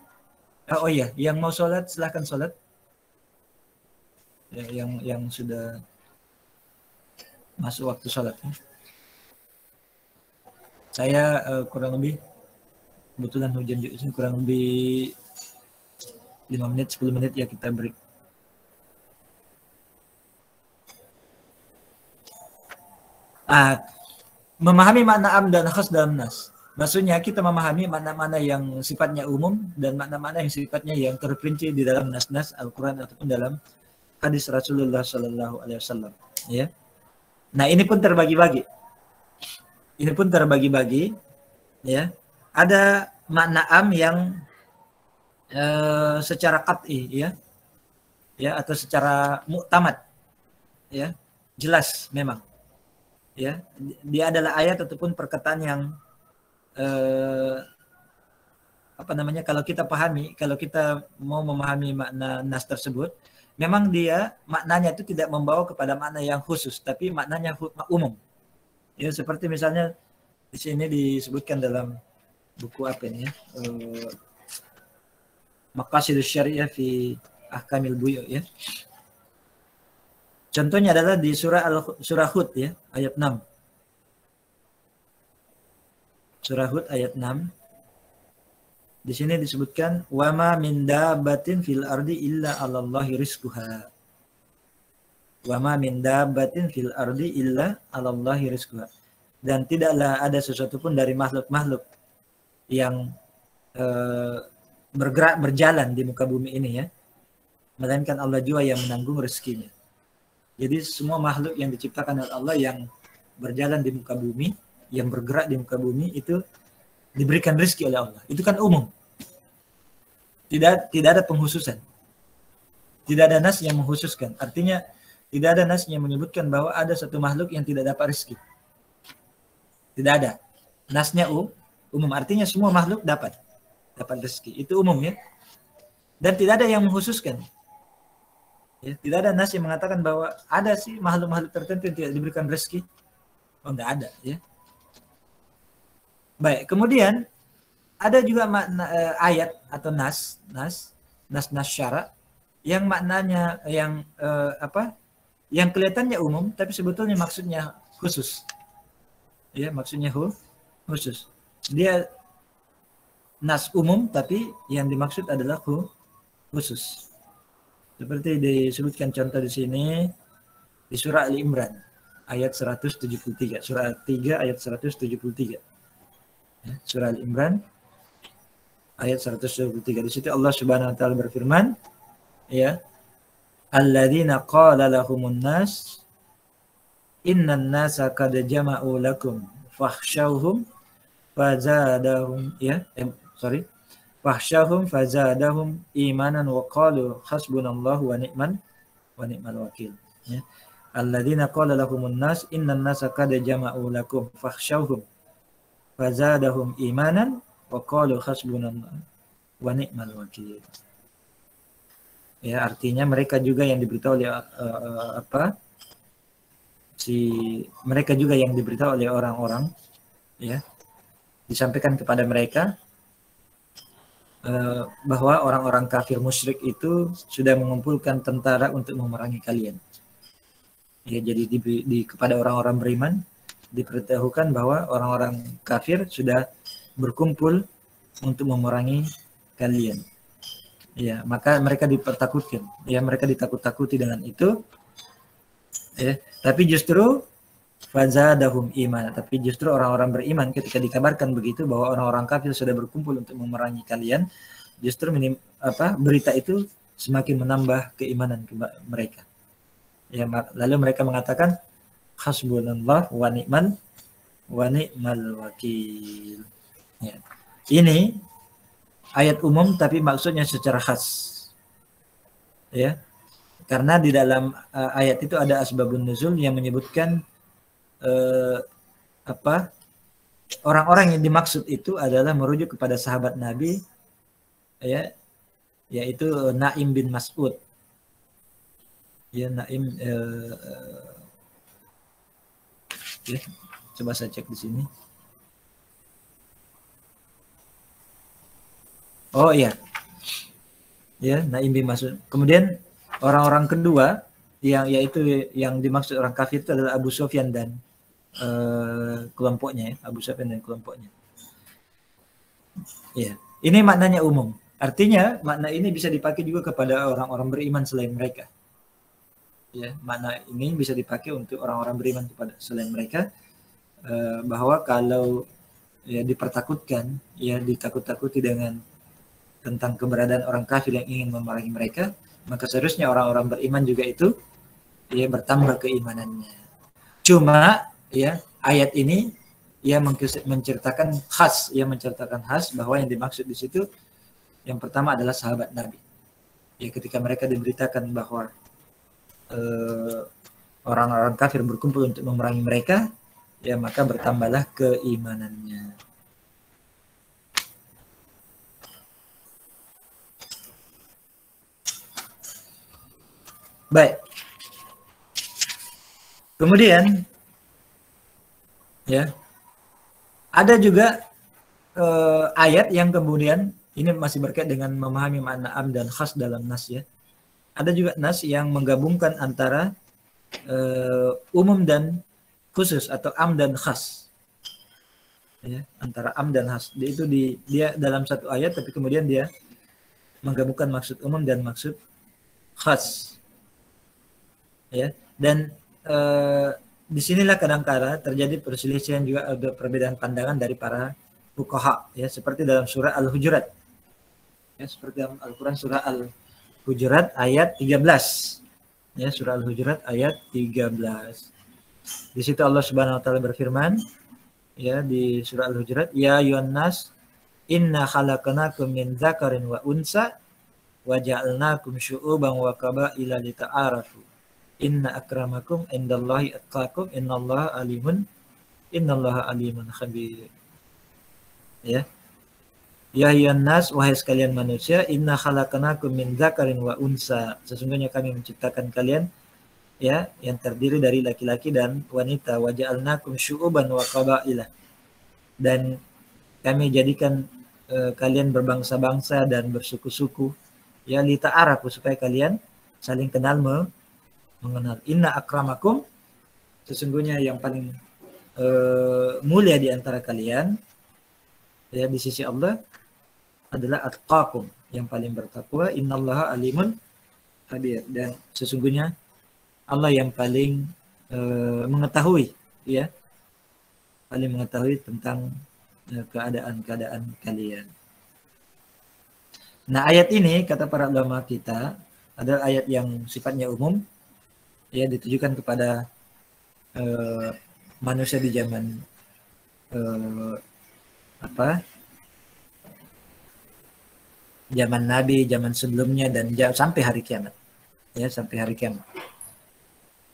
oh iya, yang mau sholat silahkan sholat. Ya, yang sudah masuk waktu sholat. Ya. Saya kurang lebih kebetulan hujan juga sini, kurang lebih 5 menit 10 menit ya kita break. Memahami makna am dan khas dalam nas. Maksudnya kita memahami makna-makna yang sifatnya umum dan makna-makna yang sifatnya yang terperinci di dalam nas-nas Al-Qur'an ataupun dalam hadis Rasulullah Sallallahu Alaihi Wasallam. Ya. Nah ini pun terbagi-bagi. Ya. Ada makna am yang secara qat'i, ya, atau secara mu'tamad, ya, jelas memang, ya, dia adalah ayat ataupun perkataan yang apa namanya, kalau kita pahami, kalau kita mau memahami makna nas tersebut, memang dia maknanya itu tidak membawa kepada makna yang khusus, tapi maknanya umum. Ya, seperti misalnya di sini disebutkan dalam buku apa ini ya? Maqasidus Syariah fi Ahkamil Buyu' ya. Contohnya adalah di surah Hud ya, ayat 6. Surah Hud ayat 6. Di sini disebutkan wa ma min dabbatin fil ardi illa 'alallahi rizquha. Wa ma min dabbatin fil ardi illa 'alallahi rizquha. Dan tidaklah ada sesuatu pun dari makhluk-makhluk yang bergerak berjalan di muka bumi ini ya, melainkan Allah juga yang menanggung rezekinya. Jadi semua makhluk yang diciptakan oleh Allah yang berjalan di muka bumi, yang bergerak di muka bumi itu diberikan rezeki oleh Allah. Itu kan umum. Tidak ada penghususan. Tidak ada nas yang menghususkan. Artinya tidak ada nas yang menyebutkan bahwa ada satu makhluk yang tidak dapat rezeki. Tidak ada. Nasnya umum. Artinya semua makhluk dapat rezeki. Itu umum ya. Dan tidak ada yang menghususkan. Ya, tidak ada nas yang mengatakan bahwa ada sih makhluk-makhluk tertentu yang tidak diberikan rezeki. Oh, enggak ada ya. Baik, kemudian ada juga makna ayat atau nas syara yang maknanya yang yang kelihatannya umum tapi sebetulnya maksudnya khusus. Ya, maksudnya khusus. Dia nas umum tapi yang dimaksud adalah khusus. Seperti disebutkan contoh di sini di surah Ali Imran ayat 173, surah 3 ayat 173. Ya, surah Ali Imran ayat 173. Di situ Allah Subhanahu wa taala berfirman, ya, alladzina qala lahumun nas innan nasa qad jama'u lakum fakhshawhum fazadahum fakhshawhum fazadahum imanan wa qalu hasbunallahu wa ni'mal wakil. Ya. Alladzina qala lahumun nas innan nasa qad jama'u lakum fakhshawhum fazadahum imanan wa qalu hasbunallahu wa ni'mal wakil. Ya, artinya mereka juga yang diberitahu oleh mereka juga yang diberitahu oleh orang-orang, ya, disampaikan kepada mereka bahwa orang-orang kafir musyrik itu sudah mengumpulkan tentara untuk memerangi kalian. Ya, jadi kepada orang-orang beriman diberitahukan bahwa orang-orang kafir sudah berkumpul untuk memerangi kalian. Ya, maka mereka dipertakutkan. Ya, mereka ditakut-takuti dengan itu. Ya, tapi justru fazadahum iman. Tapi justru orang-orang beriman ketika dikabarkan begitu bahwa orang-orang kafir sudah berkumpul untuk memerangi kalian, justru berita itu semakin menambah keimanan mereka. Ya, lalu mereka mengatakan hasbunallah wa ni'mal wakil. Ya. Ini ayat umum tapi maksudnya secara khas. Ya. Karena di dalam ayat itu ada asbabun nuzul yang menyebutkan orang-orang yang dimaksud itu adalah merujuk kepada sahabat Nabi, ya, yaitu Naim bin Mas'ud. Ya, Naim ya, coba saya cek di sini. Oh iya. Ya, Naim bin Mas'ud. Kemudian orang-orang kedua yaitu yang dimaksud orang kafir itu adalah Abu Sufyan dan kelompoknya, ya. Abu Sufyan dan kelompoknya. Ya, ini maknanya umum. Artinya makna ini bisa dipakai juga kepada orang-orang beriman selain mereka. Ya, makna ini bisa dipakai untuk orang-orang beriman kepada selain mereka, bahwa kalau ya dipertakutkan, ya ditakut-takuti tentang keberadaan orang kafir yang ingin memerangi mereka, maka seharusnya orang-orang beriman juga itu ya bertambah keimanannya. Cuma ya ayat ini ya menceritakan khas bahwa yang dimaksud di situ yang pertama adalah sahabat Nabi. Ya, ketika mereka diberitakan bahwa orang-orang kafir berkumpul untuk memerangi mereka, ya maka bertambahlah keimanannya. Baik. Kemudian ya ada juga ayat yang kemudian ini masih berkait dengan memahami makna am dan khas dalam nas, ya. Ada juga nas yang menggabungkan antara umum dan khusus atau am dan khas. Ya, antara am dan khas. Dia dalam satu ayat tapi kemudian dia menggabungkan maksud umum dan maksud khas. Ya, dan disinilah kadang-kala terjadi perselisihan juga, ada perbedaan pandangan dari para fuqaha, ya, seperti dalam surah Al-Hujurat, ya, seperti dalam Al-Quran surah Al-Hujurat ayat 13, ya, surah Al-Hujurat ayat 13. Di situ Allah Subhanahu Wa Taala berfirman, ya, di surah Al-Hujurat, ya ayyuhan nas inna khalaqnakum min dzakarin wa unsa wa ja'alnakum syu'uban wa qabaila lita'arafu. Inna akramakum indallahi atqakum innallaha alimun khabir. Ya. Ya ayyuhan nas, wahai sekalian manusia, inna khalaqnakum min dzakarin wa unsa. Sesungguhnya kami menciptakan kalian, ya, yang terdiri dari laki-laki dan wanita. Wa ja'alnakum syu'uban wa qabaila. Dan kami jadikan kalian berbangsa-bangsa dan bersuku-suku, ya, lita'arafu, supaya kalian saling kenal mengenal. Inna akramakum, sesungguhnya yang paling mulia di antara kalian ya di sisi Allah adalah atqakum, yang paling bertakwa. Innallaha alimun khabir, dan sesungguhnya Allah yang paling mengetahui, ya, paling mengetahui tentang keadaan-keadaan kalian. Nah, ayat ini kata para ulama kita adalah ayat yang sifatnya umum, ya, ditujukan kepada manusia di zaman zaman Nabi, zaman sebelumnya, dan sampai hari kiamat, ya, sampai hari kiamat,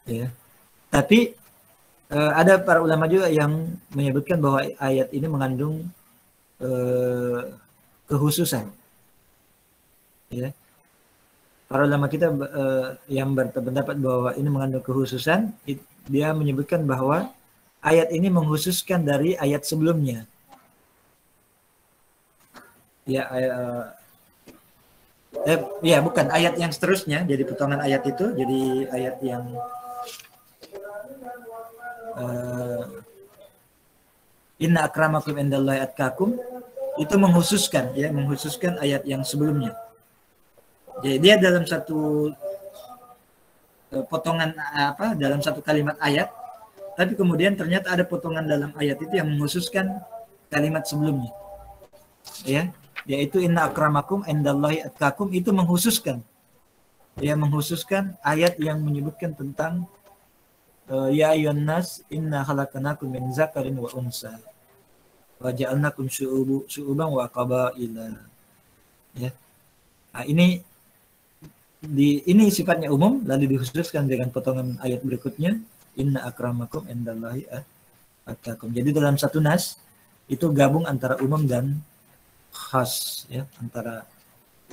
ya. Tapi ada para ulama juga yang menyebutkan bahwa ayat ini mengandung kekhususan, ya. Para ulama kita yang berpendapat bahwa ini mengandung kekhususan, dia menyebutkan bahwa ayat ini mengkhususkan dari ayat sebelumnya. Ya, ya bukan ayat yang seterusnya, jadi potongan ayat itu, jadi ayat yang inna akramakum indallahi atqakum itu mengkhususkan, ya, mengkhususkan ayat yang sebelumnya. Jadi dia dalam satu potongan dalam satu kalimat ayat, tapi kemudian ternyata ada potongan dalam ayat itu yang mengkhususkan kalimat sebelumnya, ya, yaitu inna akramakum indallahi atqakum, itu mengkhususkan, ya, mengkhususkan ayat yang menyebutkan tentang ya ayyuhan nas inna khalaqnakum min zakarin wa unsa wa ja'alnakum syu'uban wa qabaila, ya. Nah, ini sifatnya umum, lalu dikhususkan dengan potongan ayat berikutnya, inna akramakum indallahi atqakum. Jadi dalam satu nas itu gabung antara umum dan khas, ya, antara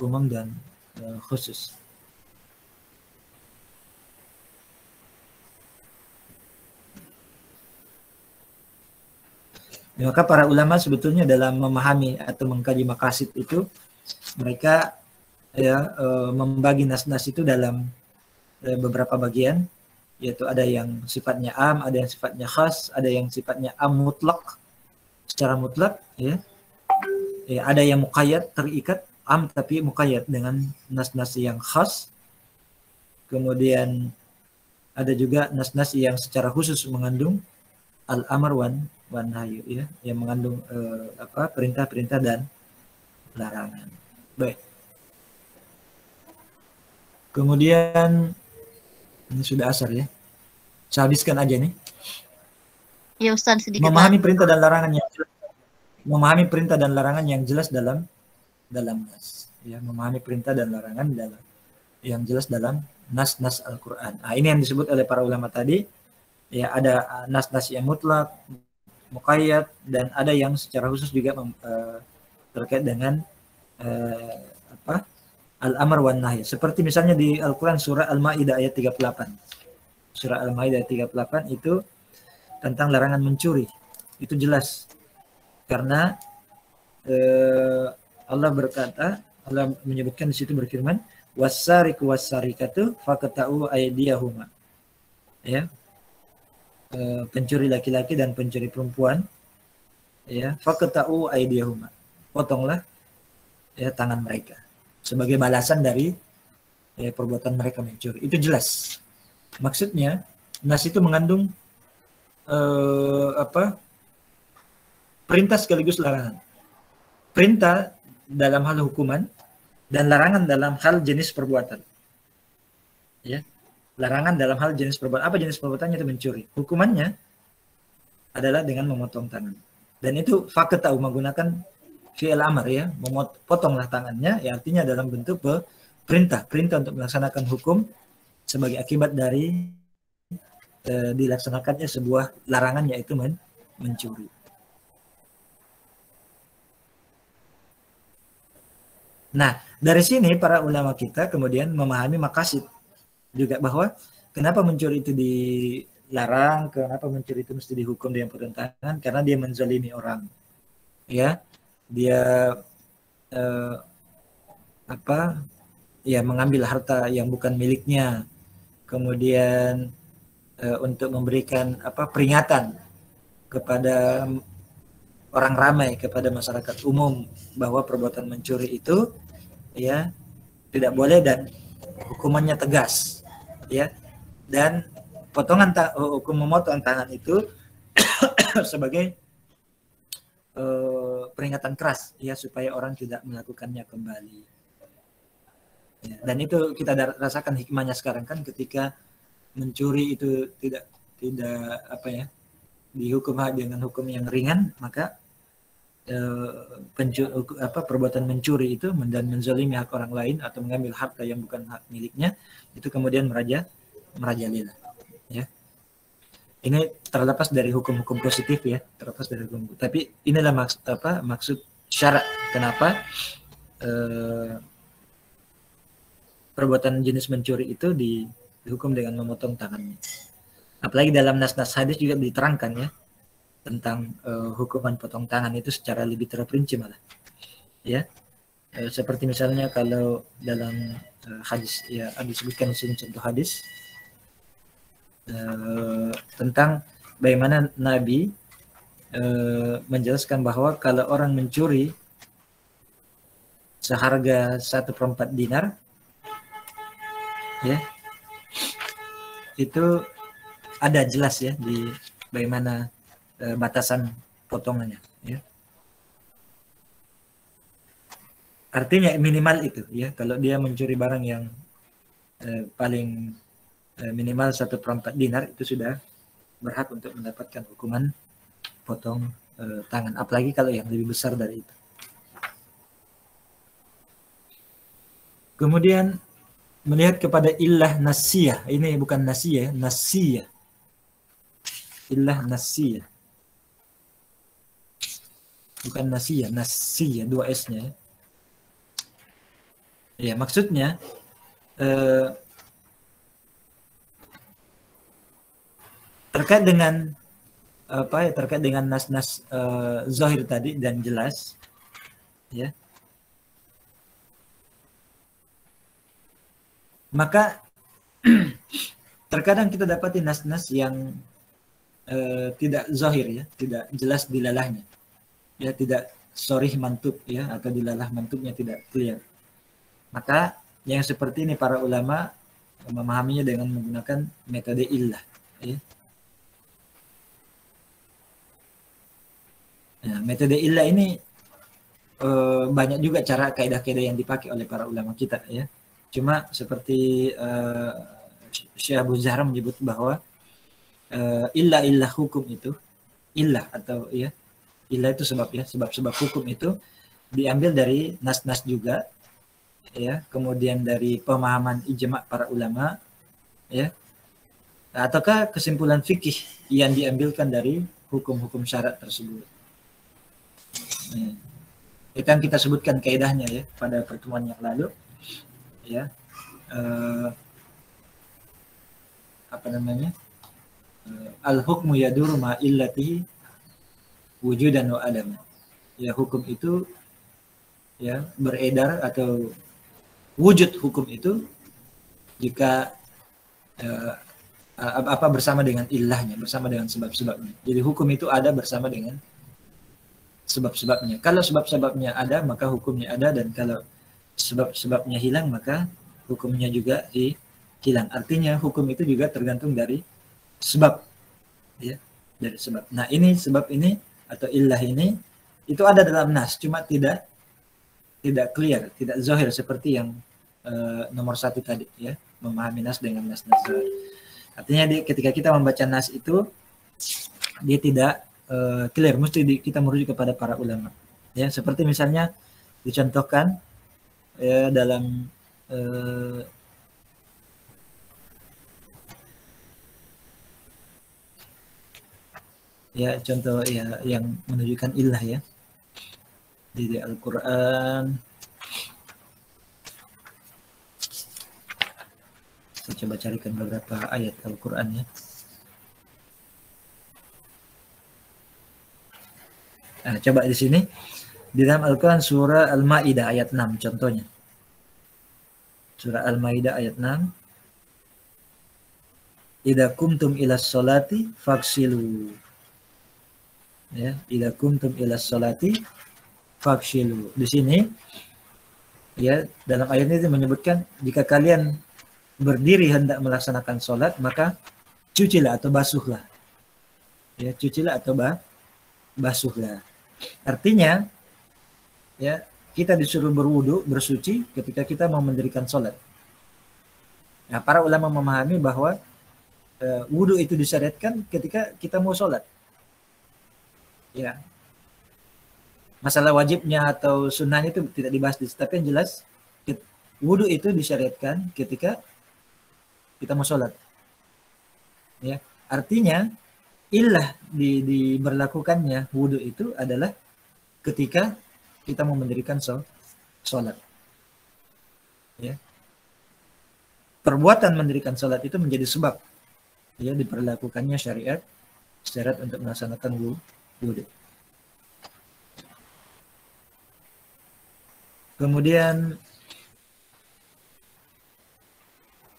umum dan khusus. Maka para ulama sebetulnya dalam memahami atau mengkaji maqasid itu, mereka, ya, membagi nas-nas itu dalam beberapa bagian, yaitu ada yang sifatnya am, ada yang sifatnya khas, ada yang sifatnya am mutlak, secara mutlak, ya. Ya, ada yang muqayyad, terikat, am tapi muqayyad dengan nas-nas yang khas. Kemudian ada juga nas-nas yang secara khusus mengandung al-amr wan nahyu, ya, yang mengandung perintah-perintah dan larangan. Baik. Kemudian ini sudah asar, ya. Saya habiskan aja nih. Ya Ustaz, sedikit. Memahami perintah dan larangan yang jelas. Memahami perintah dan larangan yang jelas dalam nas, ya, memahami perintah dan larangan yang jelas dalam nas-nas Al-Qur'an. Nah, ini yang disebut oleh para ulama tadi, ya, ada nas-nas yang mutlak, muqayyad, dan ada yang secara khusus juga terkait dengan al-amr wan nahy. Seperti misalnya di Al-Qur'an surah Al-Maidah ayat 38. Surah Al-Maidah ayat 38 itu tentang larangan mencuri. Itu jelas. Karena Allah berkata, Allah menyebutkan di situ, berfirman, was-sariqu was-sariqatu faqta'u aydiyahuma. Ya. Pencuri laki-laki dan pencuri perempuan, ya, faqta'u aydiyahuma. Potonglah, ya, tangan mereka sebagai balasan dari, ya, perbuatan mereka mencuri. Itu jelas. Maksudnya nas itu mengandung perintah sekaligus larangan. Perintah dalam hal hukuman dan larangan dalam hal jenis perbuatan. Ya. Larangan dalam hal jenis perbuatan. Apa jenis perbuatannya? Itu mencuri. Hukumannya adalah dengan memotong tangan. Dan itu faqta'u menggunakan fi'il amr, ya, potonglah tangannya, ya, artinya dalam bentuk perintah untuk melaksanakan hukum sebagai akibat dari dilaksanakannya sebuah larangan, yaitu mencuri. Nah, dari sini para ulama kita kemudian memahami maqasid juga, bahwa kenapa mencuri itu dilarang, kenapa mencuri itu mesti dihukum dengan pertentangan, karena dia menzalimi orang, ya, dia ya, mengambil harta yang bukan miliknya, kemudian untuk memberikan peringatan, kepada orang ramai, kepada masyarakat umum bahwa perbuatan mencuri itu ya tidak boleh dan hukumannya tegas, ya. Dan hukum memotong tangan itu sebagai peringatan keras ya supaya orang tidak melakukannya kembali. Ya, dan itu kita rasakan hikmahnya sekarang kan, ketika mencuri itu tidak apa ya, dihukum dengan hukum yang ringan, maka perbuatan mencuri itu dan menzalimi hak orang lain atau mengambil harta yang bukan hak miliknya itu kemudian merajalela, ya. Ini terlepas dari hukum-hukum positif ya, terlepas dari hukum. Tapi inilah maksud syarat kenapa perbuatan jenis mencuri itu dihukum dengan memotong tangannya. Apalagi dalam nas-nas hadis juga diterangkan ya tentang hukuman potong tangan itu secara lebih terperinci malah, ya. Seperti misalnya kalau dalam hadis ya disebutkan di sini contoh hadis tentang bagaimana Nabi menjelaskan bahwa kalau orang mencuri seharga 1/4 dinar, ya, itu ada jelas ya di bagaimana batasan potongannya, ya. Artinya minimal itu ya, kalau dia mencuri barang yang paling minimal 1/4 dinar itu sudah berhak untuk mendapatkan hukuman potong tangan, apalagi kalau yang lebih besar dari itu. Kemudian melihat kepada illah nasiyah, ini bukan nasiyah, nasiyah, illah nasiyah, bukan nasiyah, nasiyah 2 S-nya. Ya, maksudnya terkait dengan apa ya, terkait dengan nas-nas zahir tadi dan jelas, ya. Maka terkadang kita dapati nas-nas yang tidak zahir ya, tidak jelas dilalahnya, ya, tidak sorih mantub ya, atau dilalah mantubnya tidak clear. Maka yang seperti ini para ulama memahaminya dengan menggunakan metode illah, ya. Nah, metode illah ini banyak juga cara kaidah-kaidah yang dipakai oleh para ulama kita ya. Cuma seperti Syekh Abu Zahra menyebut bahwa illah hukum itu, illah atau ya, illah itu sebab ya, sebab-sebab hukum itu diambil dari nas-nas juga ya, kemudian dari pemahaman ijma' para ulama ya, ataukah kesimpulan fikih yang diambilkan dari hukum-hukum syarat tersebut. Nah, itu yang kita sebutkan kaidahnya ya pada pertemuan yang lalu ya, apa namanya, al-hukmu yaduru ma illatihi wujudan wa adam. Ya, hukum itu ya beredar atau wujud hukum itu jika apa bersama dengan illahnya, bersama dengan sebab-sebabnya. Jadi hukum itu ada bersama dengan sebab-sebabnya. Kalau sebab-sebabnya ada, maka hukumnya ada, dan kalau sebab-sebabnya hilang, maka hukumnya juga hilang. Artinya hukum itu juga tergantung dari sebab, ya, dari sebab. Nah, ini sebab ini atau illah ini itu ada dalam nas, cuma tidak clear, tidak zahir seperti yang nomor 1 tadi, ya, memahami nas dengan nas-nas zahir. Artinya ketika kita membaca nas itu dia tidak clear, mesti kita merujuk kepada para ulama. Ya, seperti misalnya dicontohkan dalam ya contoh ya yang menunjukkan illah ya di Al-Quran. Saya coba carikan beberapa ayat Al-Quran ya. Nah, coba di sini di dalam Al-Quran surah Al-Maidah ayat 6 contohnya. Surah Al-Maidah ayat 6. Idza kumtum ila sholati faghsilu Ya, idza kuntum ila sholati faghsilu. Di sini ya, dalam ayat ini menyebutkan jika kalian berdiri hendak melaksanakan sholat, maka cucilah atau basuhlah. Ya, cucilah atau basuhlah. Artinya ya, kita disuruh berwudu, bersuci ketika kita mau mendirikan sholat. Nah, para ulama memahami bahwa wudu itu disyariatkan ketika kita mau sholat. Ya, masalah wajibnya atau sunnahnya itu tidak dibahas, tapi yang jelas wudu itu disyariatkan ketika kita mau sholat. Ya, artinya illah diberlakukannya wudu itu adalah ketika kita mau mendirikan sholat. Ya, perbuatan mendirikan sholat itu menjadi sebab ya diperlakukannya syarat untuk melaksanakan wudu. Kemudian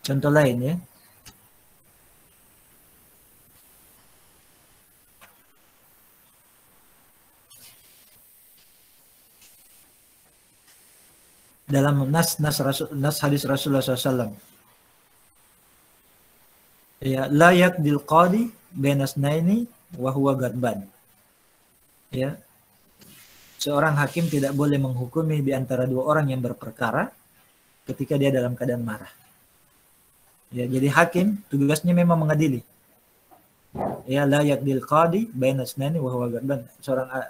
contoh lain ya. Dalam nas hadis Rasulullah SAW. Ya, la yaqdil qadi bainasnaini wa huwa gadban. Ya. Seorang hakim tidak boleh menghukumi di antara dua orang yang berperkara ketika dia dalam keadaan marah. Ya, jadi hakim tugasnya memang mengadili. Ya, la yaqdil qadi bainasnaini wa huwa gadban.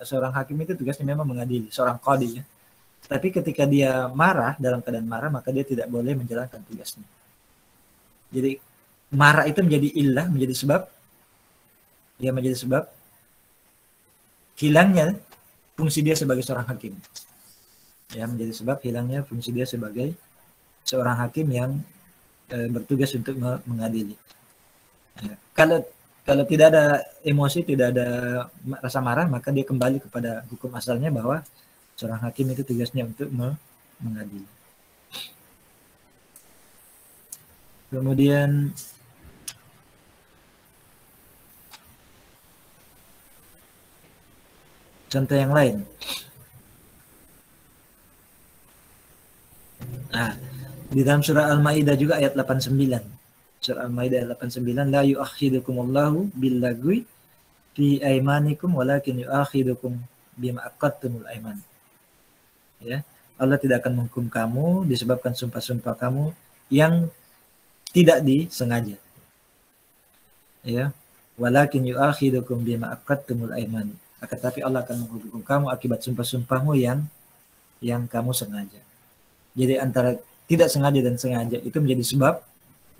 Seorang hakim itu tugasnya memang mengadili, seorang qadi ya. Tapi ketika dia marah, dalam keadaan marah, maka dia tidak boleh menjalankan tugasnya. Jadi marah itu menjadi illah, menjadi sebab, ya menjadi sebab hilangnya fungsi dia sebagai seorang hakim. Ya, menjadi sebab hilangnya fungsi dia sebagai seorang hakim yang bertugas untuk mengadili. Ya. Kalau tidak ada emosi, tidak ada rasa marah, maka dia kembali kepada hukum asalnya bahwa seorang hakim itu tugasnya untuk mengadili. Kemudian contoh yang lain. Nah, di dalam surah Al-Maidah juga ayat 89. Surah Al-Maidah ayat 89, la yu'akhidukumullahu billagwi fi aimanikum walakin yu'akhidukum bima aqadtumul aiman. Ya, Allah tidak akan menghukum kamu disebabkan sumpah-sumpah kamu yang tidak disengaja. Ya, walakin yu'akhidukum bima aqadtumul aiman. Akan tapi Allah akan menghukum kamu akibat sumpah-sumpahmu yang kamu sengaja. Jadi antara tidak sengaja dan sengaja itu menjadi sebab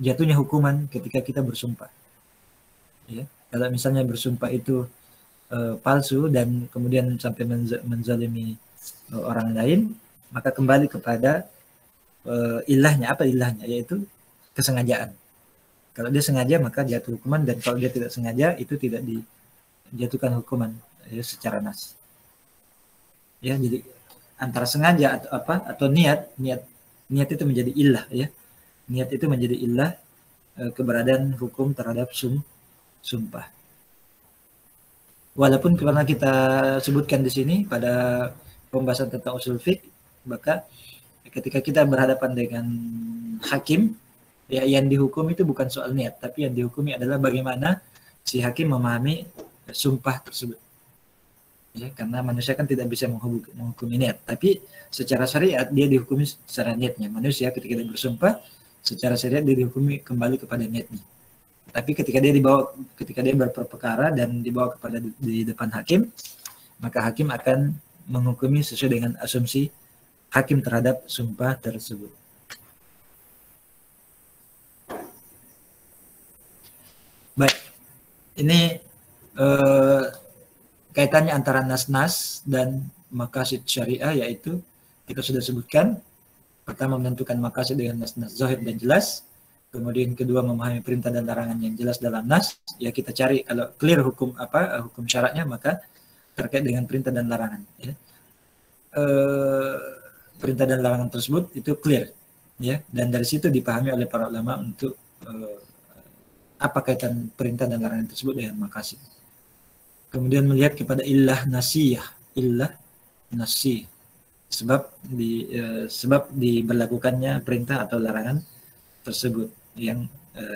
jatuhnya hukuman ketika kita bersumpah. Ya, kalau misalnya bersumpah itu palsu dan kemudian sampai menzalimi orang lain, maka kembali kepada ilahnya. Apa ilahnya? Yaitu kesengajaan. Kalau dia sengaja maka jatuh hukuman, dan kalau dia tidak sengaja itu tidak dijatuhkan hukuman ya, secara nas. Ya, jadi antara sengaja atau apa atau niat itu menjadi ilah ya. Niat itu menjadi ilah keberadaan hukum terhadap sumpah. Walaupun karena kita sebutkan di sini pada pembahasan tentang usul fiqh, maka ketika kita berhadapan dengan hakim, ya yang dihukum itu bukan soal niat, tapi yang dihukumi adalah bagaimana si hakim memahami sumpah tersebut. Ya, karena manusia kan tidak bisa menghukumi niat, tapi secara syariat dia dihukumi secara niatnya. Manusia ketika dia bersumpah, secara syariat dia dihukumi kembali kepada niatnya. Tapi ketika dia berperkara dan dibawa kepada di depan hakim, maka hakim akan menghukumi sesuai dengan asumsi hakim terhadap sumpah tersebut. Baik, ini kaitannya antara nas-nas dan maqasid syariah, yaitu kita sudah sebutkan, pertama menentukan maqasid dengan nas-nas zahir dan jelas, kemudian kedua memahami perintah dan larangan yang jelas dalam nas, ya kita cari kalau clear hukum syaratnya, maka terkait dengan perintah dan larangan ya. Perintah dan larangan tersebut itu clear ya, dan dari situ dipahami oleh para ulama untuk apa kaitan perintah dan larangan tersebut dengan maqasid. Kemudian melihat kepada illah nasiyah, illah nasiyah. Sebab diberlakukannya perintah atau larangan tersebut yang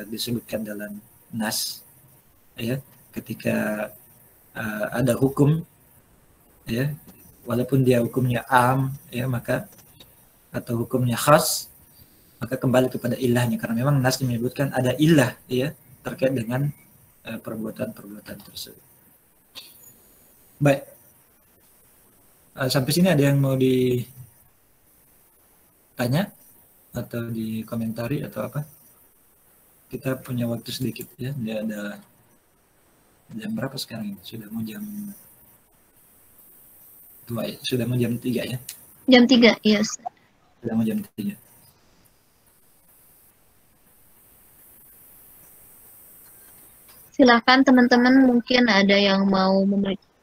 disebutkan dalam nas, ya, ketika ada hukum, ya, walaupun dia hukumnya am, ya, maka atau hukumnya khas, maka kembali kepada ilahnya, karena memang nas menyebutkan ada ilah, ya, terkait dengan perbuatan-perbuatan tersebut. Baik, sampai sini ada yang mau ditanya atau dikomentari atau apa? Kita punya waktu sedikit, ya. Dia ada jam berapa sekarang? Sudah mau jam 2 ya? Sudah mau jam 3 ya? Jam 3, yes. Sudah mau jam 3. Silakan teman-teman, mungkin ada yang mau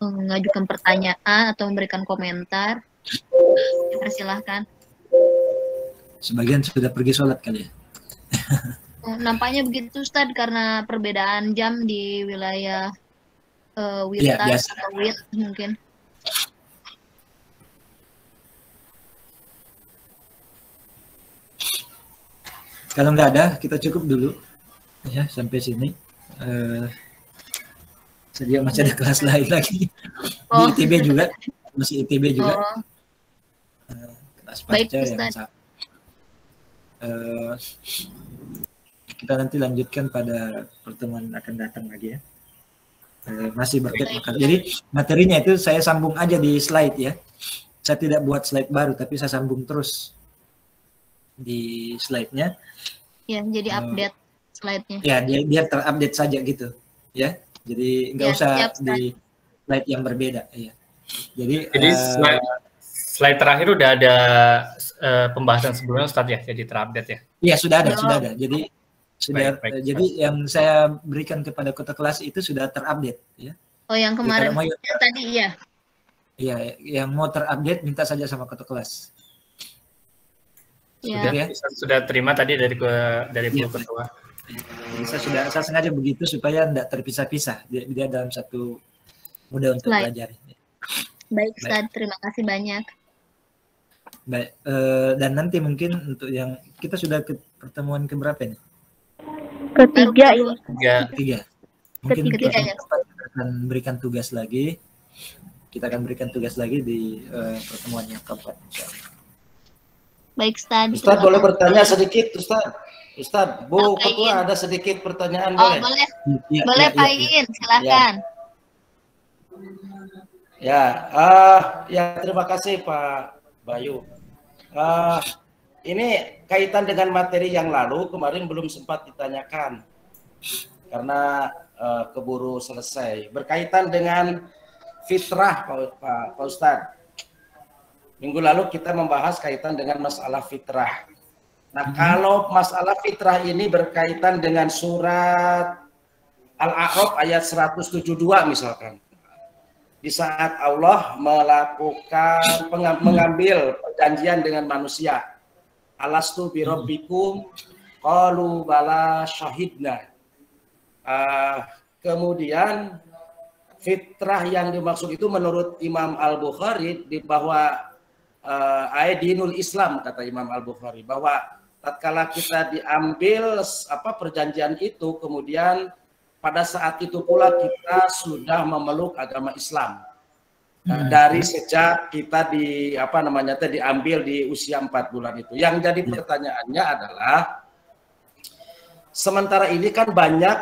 mengajukan pertanyaan atau memberikan komentar. Silahkan. Sebagian sudah pergi sholat kali ya? Nampaknya begitu Ustadz, karena perbedaan jam di wilayah Ya, Witar biasa. atau Wit mungkin. Kalau nggak ada, kita cukup dulu ya sampai sini. Sedia masih ada kelas lain lagi di ITB juga, masih ITB juga. Kelas Baik, baca yang Ustaz. kita nanti lanjutkan pada pertemuan akan datang lagi ya. Masih berkait maka. Jadi materinya itu saya sambung aja di slide ya. Saya tidak buat slide baru, tapi saya sambung terus di slide-nya. Ya, jadi update slide-nya. Ya, biar terupdate saja gitu, ya. Jadi nggak Ya, usah siap, di slide yang berbeda, ya. Jadi slide terakhir udah ada pembahasan sebelumnya, Ustadz ya, jadi terupdate ya. Iya, sudah ada, sudah ada. Jadi sudah, Baik, jadi yang saya berikan kepada kota kelas itu sudah terupdate, ya. Oh, yang kemarin mau, yang tadi iya. Iya, yang mau terupdate minta saja sama kota kelas. Sudah, ya. Sudah terima tadi dari Bu Ketua. Jadi saya sengaja begitu supaya tidak terpisah-pisah. Dia dalam satu mudah untuk belajar. Baik, Ustaz, terima kasih banyak. Baik, dan nanti mungkin untuk yang kita sudah ke pertemuan keberapa ini? Ketiga ini. Ketiga. Mungkin ketiga, ya. kita akan berikan tugas lagi. Kita akan berikan tugas lagi di pertemuan yang keempat. Baik, Ustaz. Ustaz boleh bertanya sedikit, Ustaz? Ustaz, Bu Ketua ada sedikit pertanyaan boleh? Boleh. Boleh, Pak Iin, silakan. Ya, terima kasih Pak Bayu. Ini kaitan dengan materi yang lalu, kemarin belum sempat ditanyakan karena keburu selesai. Berkaitan dengan fitrah, Pak Ustadz. Minggu lalu kita membahas kaitan dengan masalah fitrah. Nah, kalau masalah fitrah ini berkaitan dengan surat Al-A'raf ayat 172 misalkan. Di saat Allah melakukan mengambil perjanjian dengan manusia. Alastu bi rabbikum qalu bala syahidna. Kemudian fitrah yang dimaksud itu menurut Imam Al-Bukhari di bahwa dinul Islam, kata Imam Al-Bukhari, bahwa tatkala kita diambil perjanjian itu, kemudian pada saat itu pula kita sudah memeluk agama Islam. Dari sejak kita diambil di usia 4 bulan itu. Yang jadi pertanyaannya adalah sementara ini kan banyak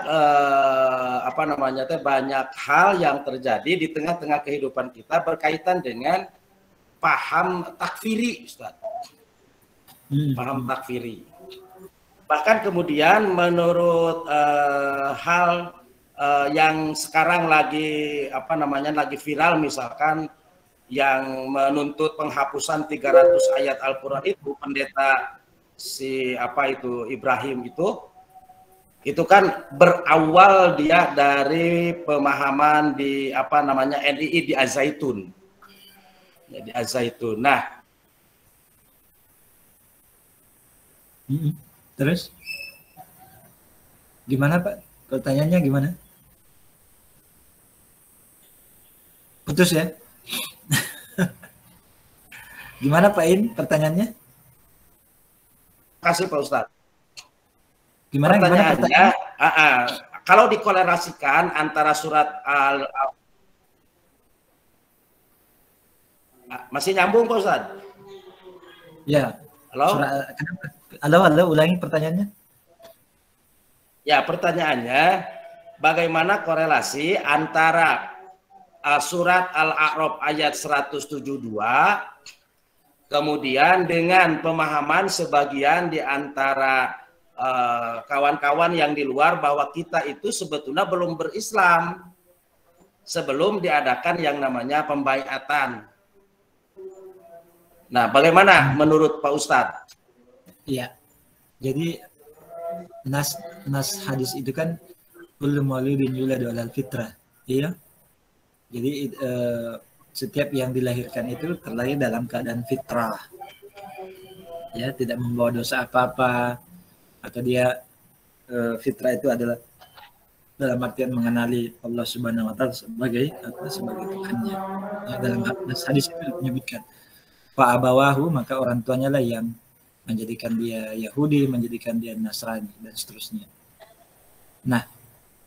banyak hal yang terjadi di tengah-tengah kehidupan kita berkaitan dengan paham takfiri, Ustaz. Paham takfiri. Bahkan kemudian menurut hal yang sekarang lagi lagi viral, misalkan yang menuntut penghapusan 300 ayat Al-Qur'an itu, pendeta Ibrahim itu kan berawal dia dari pemahaman di NII di Az-Zaitun. Ya, di Az-Zaitun. Nah, terus gimana Pak? Pertanyaannya gimana? Putus ya. Gimana Pak In pertanyaannya? Kasih Pak Ustadz. Gimana pertanyaannya? Kalau dikolerasikan antara surat masih nyambung Pak Ustadz? Ya. Halo? Halo, ulangi pertanyaannya. Ya, pertanyaannya bagaimana korelasi antara surat Al-A'raf ayat 172 kemudian dengan pemahaman sebagian di antara kawan-kawan yang di luar bahwa kita itu sebetulnya belum berislam sebelum diadakan yang namanya pembaiatan. Nah, bagaimana menurut Pak Ustadz? Iya. Jadi nas hadis itu kan kullu mauludin yuladu 'alal fitrah. Iya. Jadi setiap yang dilahirkan itu terlahir dalam keadaan fitrah. Ya, tidak membawa dosa apa-apa, atau dia fitrah itu adalah dalam artian mengenali Allah Subhanahu wa taala sebagai Tuhannya. Ya, dalam hadis itu menyebutkan fa abawahu, maka orang tuanya lah yang menjadikan dia Yahudi, menjadikan dia Nasrani dan seterusnya. Nah,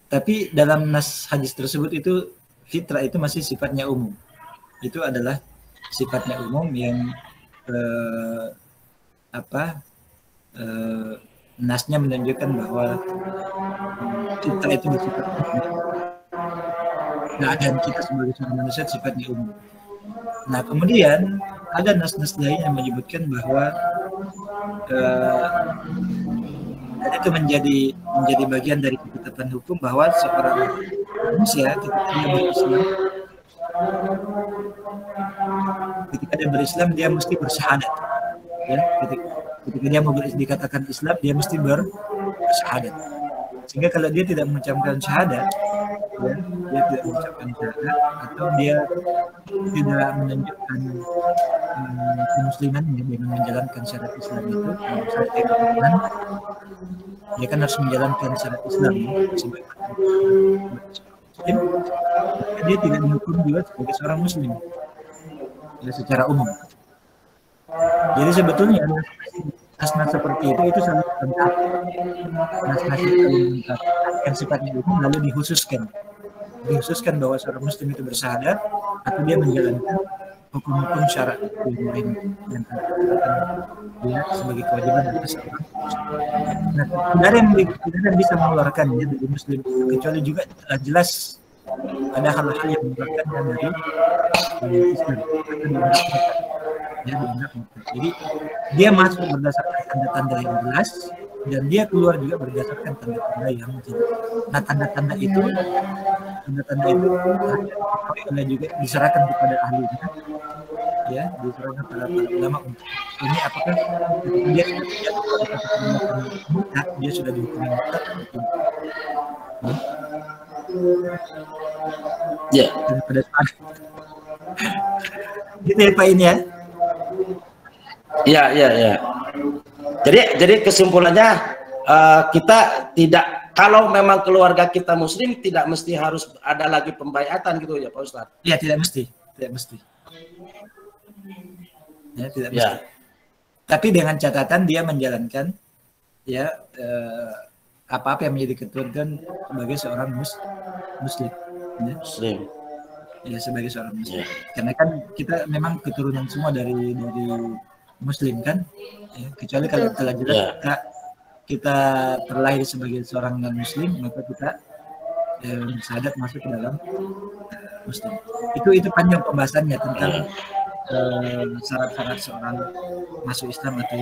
tapi dalam nas hadis tersebut itu fitrah itu masih sifatnya umum. Itu adalah sifatnya umum yang nasnya menunjukkan bahwa fitrah itu bersifat umum. Keadaan kita sebagai seorang manusia sifatnya umum. Nah, kemudian ada nas-nas lain yang menyebutkan bahwa itu menjadi bagian dari ketetapan hukum bahwa seorang manusia ketika dia berislam dia mesti bersyahadat. Ya, ketika dia mau dikatakan Islam dia mesti bersyahadat. Sehingga kalau dia tidak mengucapkan syahadat, ya, dia tidak mengucapkan syahadat atau dia tidak menunjukkan kemuslimannya dengan menjalankan syarat Islam itu, dia kan harus menjalankan syarat Islam sebagai muslim, dia tidak dihukum juga sebagai seorang muslim ya, secara umum. Jadi sebetulnya nas-nas seperti itu sangat lengkap. Nas-nas itu lengkap yang sifatnya umum lalu dikhususkan bahwa seorang muslim itu bersyahadat atau dia menjalankan hukum-hukum syarat yang lain yang dia sebagai kewajiban atas seorang muslim. Nah, tidak ada yang bisa mengeluarkannya dari muslim kecuali juga jelas ada hal-hal yang mengeluarkannya dari Islam. Ya, jadi dia masuk berdasarkan tanda-tanda yang jelas dan dia keluar juga berdasarkan tanda-tanda yang jelas. Nah, tanda-tanda itu juga diserahkan kepada ahlinya, ya, diserahkan kepada para ulama untuk ini apakah dia sudah dihukum murtad atau tidak. Ya. Pada saat gitu ya Pak ini ya. Ya. Jadi kesimpulannya kita tidak, kalau memang keluarga kita muslim tidak mesti harus ada lagi pembaiatan gitu ya Pak Ustadz? Ya, tidak mesti. Ya, tidak mesti. Tapi dengan catatan dia menjalankan ya apa-apa yang menjadi ketentuan sebagai seorang muslim. Ya. Muslim. Ya, sebagai seorang muslim. Karena kan kita memang keturunan semua dari muslim kan, ya, kecuali kalau telah jelas kita terlahir sebagai seorang non muslim maka kita bersyahadat masuk ke dalam muslim. Itu panjang pembahasannya tentang syarat-syarat seorang masuk Islam atau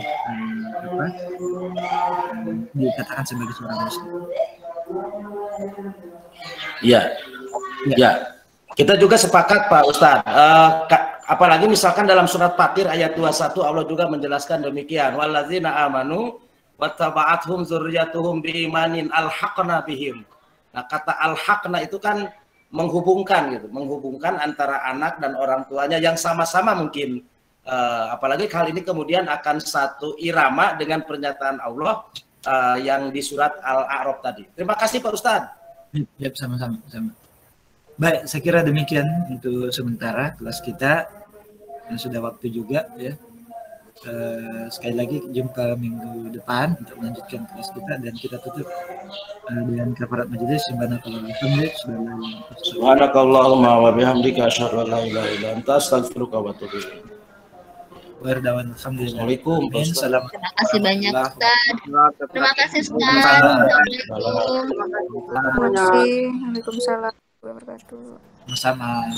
dikatakan sebagai seorang muslim. Ya. Kita juga sepakat Pak Ustadz, apalagi misalkan dalam surat Fatir ayat 21 Allah juga menjelaskan demikian, walladzina amanu wattaba'athum dzurriyyatuhum biimanin alhaqna bihim. Nah, kata alhaqna itu kan menghubungkan antara anak dan orang tuanya yang sama-sama mungkin apalagi hal ini kemudian akan satu irama dengan pernyataan Allah yang di surat Al-A'raf tadi. Terima kasih Pak Ustadz. Ya, sama-sama. Baik, saya kira demikian untuk sementara kelas kita. Sudah waktu juga ya. Sekali lagi jumpa minggu depan untuk melanjutkan kelas kita, dan kita tutup dengan kafarat majelis. Subhanakallahumma wa bihamdika asyhadu an la ilaha illa anta astaghfiruka wa atubu ilaik. Assalamualaikum. Terima kasih banyak Ustaz. Terima kasih Ustaz. Assalamualaikum. Waalaikumsalam warahmatullahi wabarakatuh. Sama.